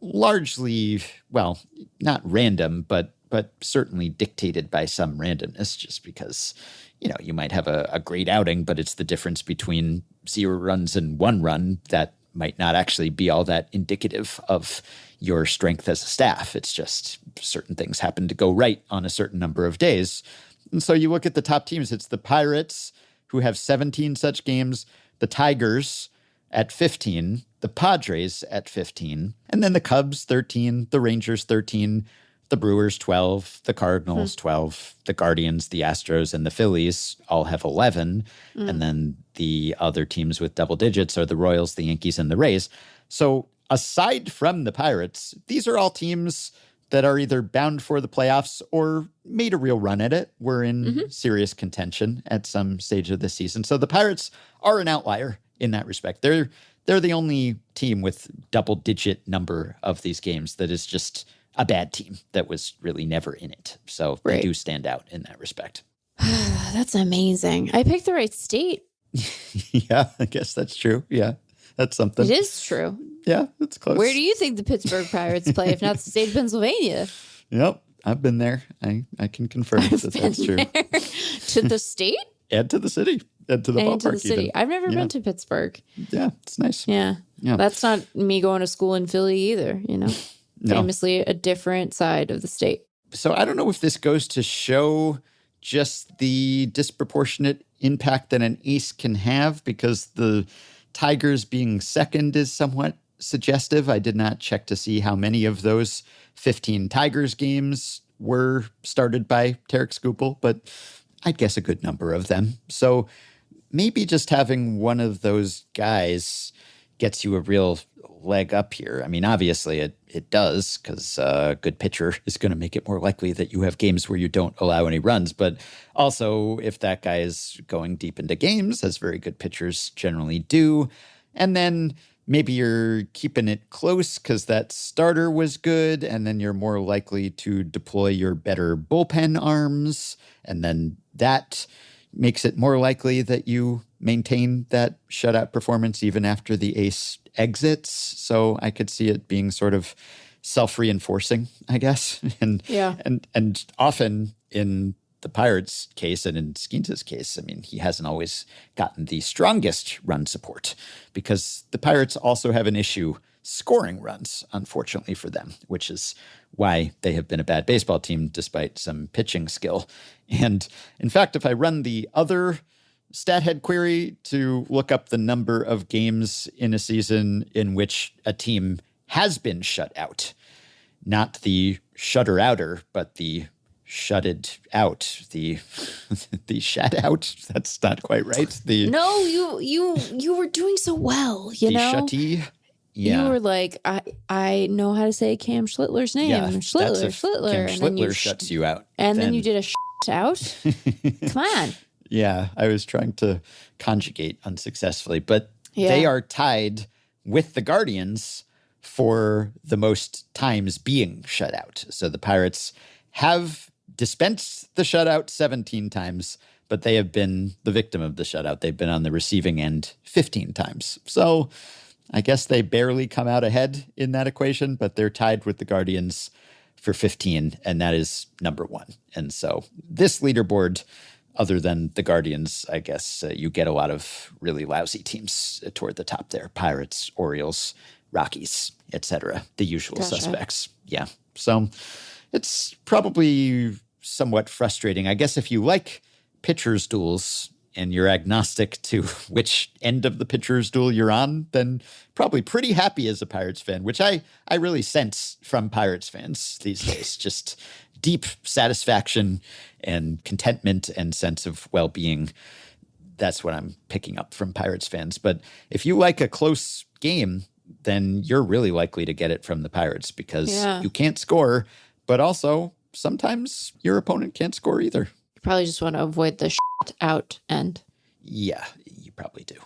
largely, well, not random, but certainly dictated by some randomness, just because, you know, you might have a great outing, but it's the difference between 0 runs and 1 run that might not actually be all that indicative of your strength as a staff. It's just certain things happen to go right on a certain number of days. And so you look at the top teams, it's the Pirates, who have 17 such games, the Tigers at 15, the Padres at 15, and then the Cubs 13, the Rangers 13, the Brewers 12, the Cardinals 12, the Guardians, the Astros, and the Phillies all have 11. And then the other teams with double digits are the Royals, the Yankees, and the Rays. So aside from the Pirates, these are all teams that are either bound for the playoffs or made a real run at it. We're in serious contention at some stage of the season. So the Pirates are an outlier in that respect. They're the only team with double-digit number of these games that is just a bad team that was really never in it. So they do stand out in that respect. That's amazing. I picked the right state. Yeah, I guess that's true. Yeah, that's something. It is true. Yeah, that's close. Where do you think the Pittsburgh Pirates play, if not the state of Pennsylvania? Yep, I've been there. I can confirm that that's true. To the state? And to the city. And to the ballpark. To the city. Even. I've never been to Pittsburgh. Yeah, it's nice. Yeah. That's not me going to school in Philly either, No. Famously a different side of the state. So I don't know if this goes to show just the disproportionate impact that an ace can have, because the Tigers being second is somewhat suggestive. I did not check to see how many of those 15 Tigers games were started by Tarek Skubal, but I'd guess a good number of them. So maybe just having one of those guys gets you a real leg up here. I mean, obviously it does, because a good pitcher is going to make it more likely that you have games where you don't allow any runs. But also, if that guy is going deep into games, as very good pitchers generally do, and then maybe you're keeping it close because that starter was good, and then you're more likely to deploy your better bullpen arms, and then that makes it more likely that you maintain that shutout performance even after the ace exits. So I could see it being sort of self-reinforcing, I guess. And often in the Pirates' case and in Skeens' case, I mean, he hasn't always gotten the strongest run support, because the Pirates also have an issue scoring runs, unfortunately for them, which is why they have been a bad baseball team despite some pitching skill. And in fact, if I run the other stat head query to look up the number of games in a season in which a team has been shut out, not the shutter outer, but the shutted out, the shut out. That's not quite right. No, you were doing so well, the shutty. Yeah. You were like, I know how to say Cam Schlittler's name. Yeah, Schlittler. Cam and then Schlittler shuts you out. And then you did a out? Come on. Yeah, I was trying to conjugate unsuccessfully, but they are tied with the Guardians for the most times being shut out. So the Pirates have dispensed the shutout 17 times, but they have been the victim of the shutout. They've been on the receiving end 15 times. So I guess they barely come out ahead in that equation, but they're tied with the Guardians for 15, and that is number one. And so this leaderboard, other than the Guardians, I guess you get a lot of really lousy teams toward the top there. Pirates, Orioles, Rockies, etc. The usual suspects. Yeah. So it's probably somewhat frustrating. I guess if you like pitchers' duels and you're agnostic to which end of the pitcher's duel you're on, then probably pretty happy as a Pirates fan, which I really sense from Pirates fans these days. Just deep satisfaction and contentment and sense of well-being. That's what I'm picking up from Pirates fans. But if you like a close game, then you're really likely to get it from the Pirates, because you can't score, but also sometimes your opponent can't score either. You probably just want to avoid the out end. Yeah, you probably do.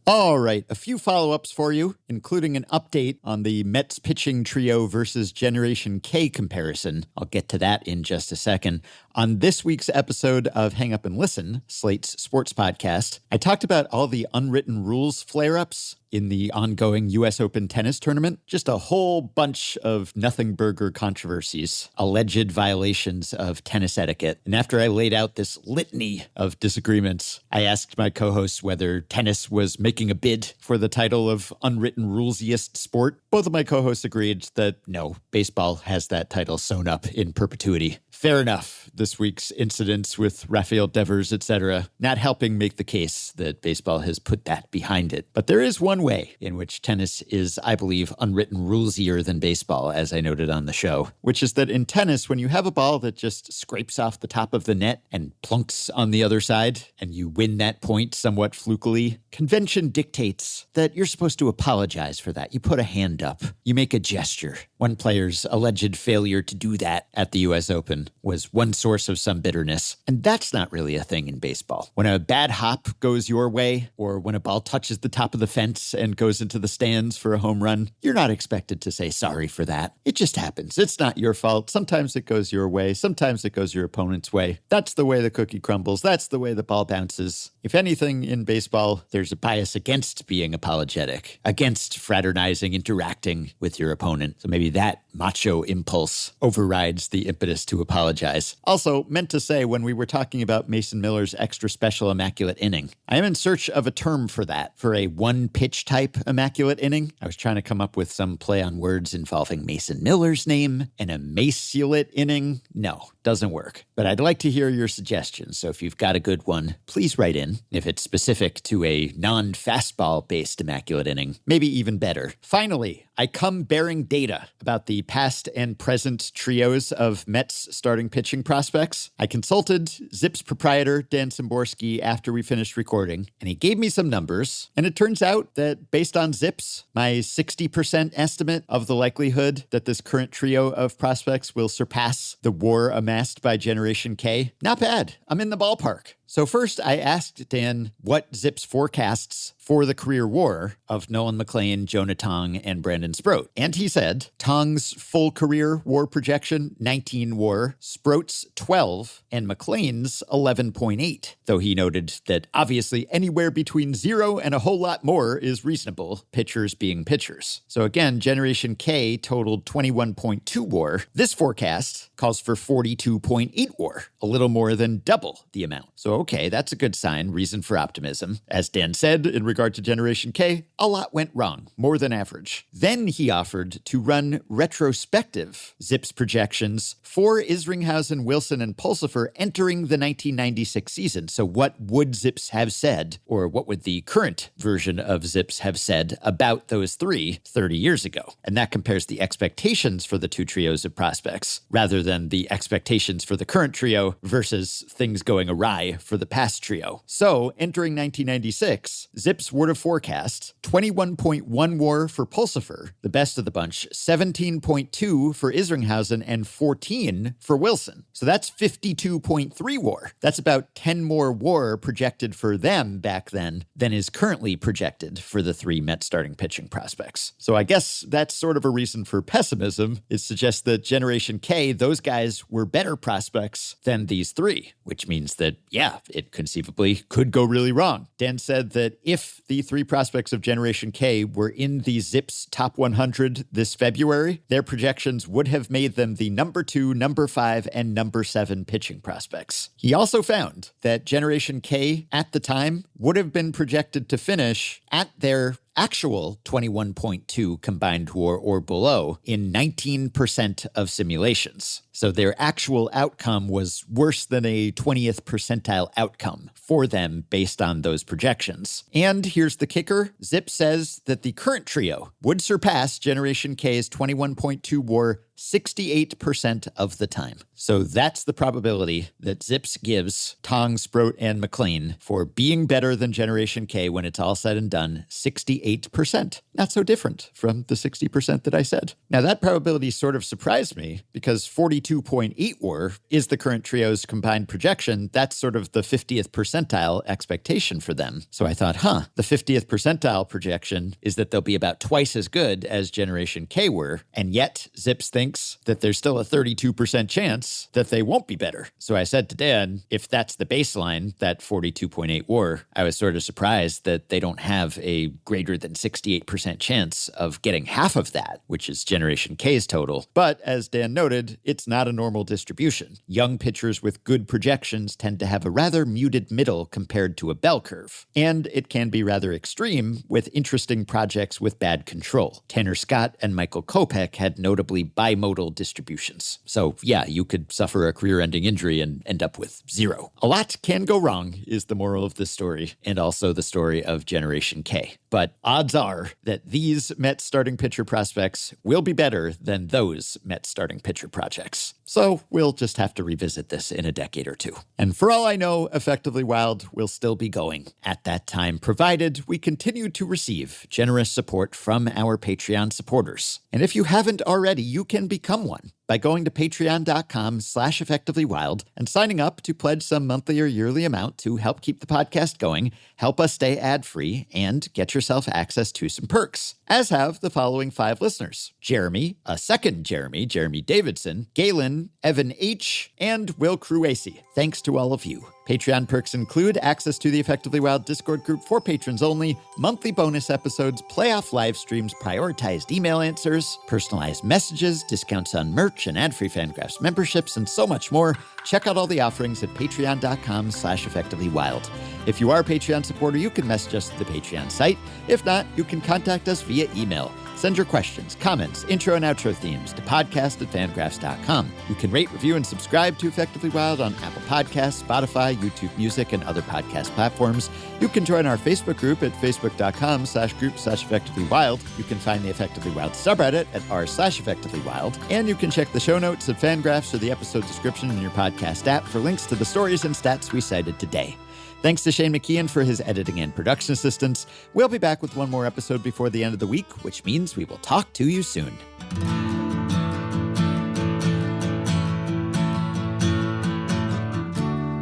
All right, a few follow-ups for you, including an update on the Mets pitching trio versus Generation K comparison. I'll get to that in just a second. On this week's episode of Hang Up and Listen, Slate's sports podcast, I talked about all the unwritten rules flare-ups in the ongoing U.S. Open tennis tournament. Just a whole bunch of nothing burger controversies, alleged violations of tennis etiquette. And after I laid out this litany of disagreements, I asked my co-hosts whether tennis was making a bid for the title of unwritten rulesiest sport. Both of my co-hosts agreed that no, baseball has that title sewn up in perpetuity. Fair enough. This week's incidents with Rafael Devers, etc., not helping make the case that baseball has put that behind it. But there is one way in which tennis is, I believe, unwritten rulesier than baseball, as I noted on the show, which is that in tennis, when you have a ball that just scrapes off the top of the net and plunks on the other side, and you win that point somewhat flukily, convention dictates that you're supposed to apologize for that. You put a hand up. You make a gesture. One player's alleged failure to do that at the U.S. Open was one source of some bitterness, and that's not really a thing in baseball. When a bad hop goes your way, or when a ball touches the top of the fence and goes into the stands for a home run, you're not expected to say sorry for that. It just happens. It's not your fault. Sometimes it goes your way. Sometimes it goes your opponent's way. That's the way the cookie crumbles. That's the way the ball bounces. If anything, in baseball, there's a bias against being apologetic, against fraternizing, interacting with your opponent. So maybe that macho impulse overrides the impetus to apologize. Also, meant to say when we were talking about Mason Miller's extra special immaculate inning, I am in search of a term for that, for a one-pitch type immaculate inning. I was trying to come up with some play on words involving Mason Miller's name and a maculate inning. No, doesn't work. But I'd like to hear your suggestions, so if you've got a good one, please write in. If it's specific to a non-fastball-based immaculate inning, maybe even better. Finally, I come bearing data about the past and present trios of Mets starting pitching prospects. I consulted Zips proprietor Dan Szymborski after we finished recording, and he gave me some numbers. And it turns out that based on Zips, my 60% estimate of the likelihood that this current trio of prospects will surpass the WAR amassed by Generation K, not bad. I'm in the ballpark. So first, I asked Dan what Zips forecasts for the career WAR of Nolan McLean, Jonah Tong, and Brandon Sproat. And he said Tong's full career WAR projection, 19 WAR, Sproat's 12, and McLean's 11.8. Though he noted that obviously anywhere between 0 and a whole lot more is reasonable, pitchers being pitchers. So again, Generation K totaled 21.2 WAR. This forecast calls for 42.8 WAR, a little more than double the amount. So okay, that's a good sign, reason for optimism. As Dan said, in regard to Generation K, a lot went wrong, more than average. Then he offered to run retrospective Zips projections for Isringhausen, Wilson, and Pulsifer entering the 1996 season. So what would Zips have said, or what would the current version of Zips have said about those three 30 years ago? And that compares the expectations for the two trios of prospects, rather than the expectations for the current trio versus things going awry for the past trio. So, entering 1996, Zips would have forecast 21.1 WAR for Pulsifer, the best of the bunch, 17.2 for Isringhausen, and 14 for Wilson. So that's 52.3 WAR. That's about 10 more WAR projected for them back then than is currently projected for the three Mets starting pitching prospects. So I guess that's sort of a reason for pessimism. It suggests that Generation K, those guys were better prospects than these three, which means that, yeah, it conceivably could go really wrong. Dan said that if the three prospects of Generation K were in the Zips top 100 this February, their projections would have made them the number 2, number 5, and number 7 pitching prospects. He also found that Generation K at the time would have been projected to finish at their actual 21.2 combined WAR or below in 19% of simulations. So their actual outcome was worse than a 20th percentile outcome for them based on those projections. And here's the kicker. Zip says that the current trio would surpass Generation K's 21.2 WAR 68% of the time. So that's the probability that Zips gives Tong, Sproat, and McLean for being better than Generation K when it's all said and done, 68%. Not so different from the 60% that I said. Now that probability sort of surprised me because 42.8 WAR is the current trio's combined projection. That's sort of the 50th percentile expectation for them. So I thought, the 50th percentile projection is that they'll be about twice as good as Generation K were, and yet Zips thinks thinks that there's still a 32% chance that they won't be better. So I said to Dan, if that's the baseline, that 42.8 WAR, I was sort of surprised that they don't have a greater than 68% chance of getting half of that, which is Generation K's total. But as Dan noted, it's not a normal distribution. Young pitchers with good projections tend to have a rather muted middle compared to a bell curve. And it can be rather extreme with interesting projects with bad control. Tanner Scott and Michael Kopech had notably bimodal distributions. So yeah, you could suffer a career-ending injury and end up with 0. A lot can go wrong is the moral of this story, and also the story of Generation K. But odds are that these Mets starting pitcher prospects will be better than those Mets starting pitcher projects. So we'll just have to revisit this in a decade or two. And for all I know, Effectively Wild will still be going at that time, provided we continue to receive generous support from our Patreon supporters. And if you haven't already, you can become one by going to patreon.com/effectivelywild and signing up to pledge some monthly or yearly amount to help keep the podcast going, help us stay ad-free, and get yourself access to some perks, as have the following 5 listeners: Jeremy, a second Jeremy Davidson, Galen, Evan H., and Will Cruacy. Thanks to all of you. Patreon perks include access to the Effectively Wild Discord group for patrons only, monthly bonus episodes, playoff live streams, prioritized email answers, personalized messages, discounts on merch, and ad-free FanGraphs memberships, and so much more. Check out all the offerings at patreon.com/effectivelywild. If you are a Patreon supporter, you can message us at the Patreon site. If not, you can contact us via email. Send your questions, comments, intro and outro themes to podcast@fangraphs.com. You can rate, review, and subscribe to Effectively Wild on Apple Podcasts, Spotify, YouTube Music, and other podcast platforms. You can join our Facebook group at facebook.com/group/effectivelywild. You can find the Effectively Wild subreddit at r/effectivelywild. And you can check the show notes at FanGraphs or the episode description in your podcast app for links to the stories and stats we cited today. Thanks to Shane McKeon for his editing and production assistance. We'll be back with one more episode before the end of the week, which means we will talk to you soon.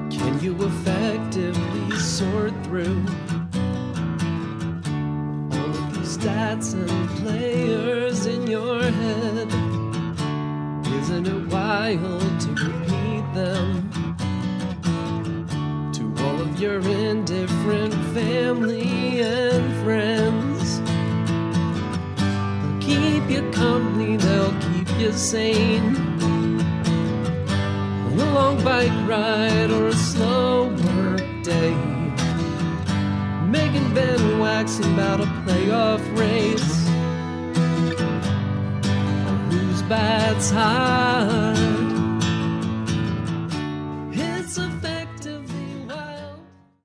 Can you effectively sort through all of these stats and players in your head? Isn't it wild to repeat them to all of your indifferent family and friends? They'll keep you company, they'll keep you sane on a long bike ride or a slow work day, making Ben waxing about a playoff race, or whose bat's hard. It's a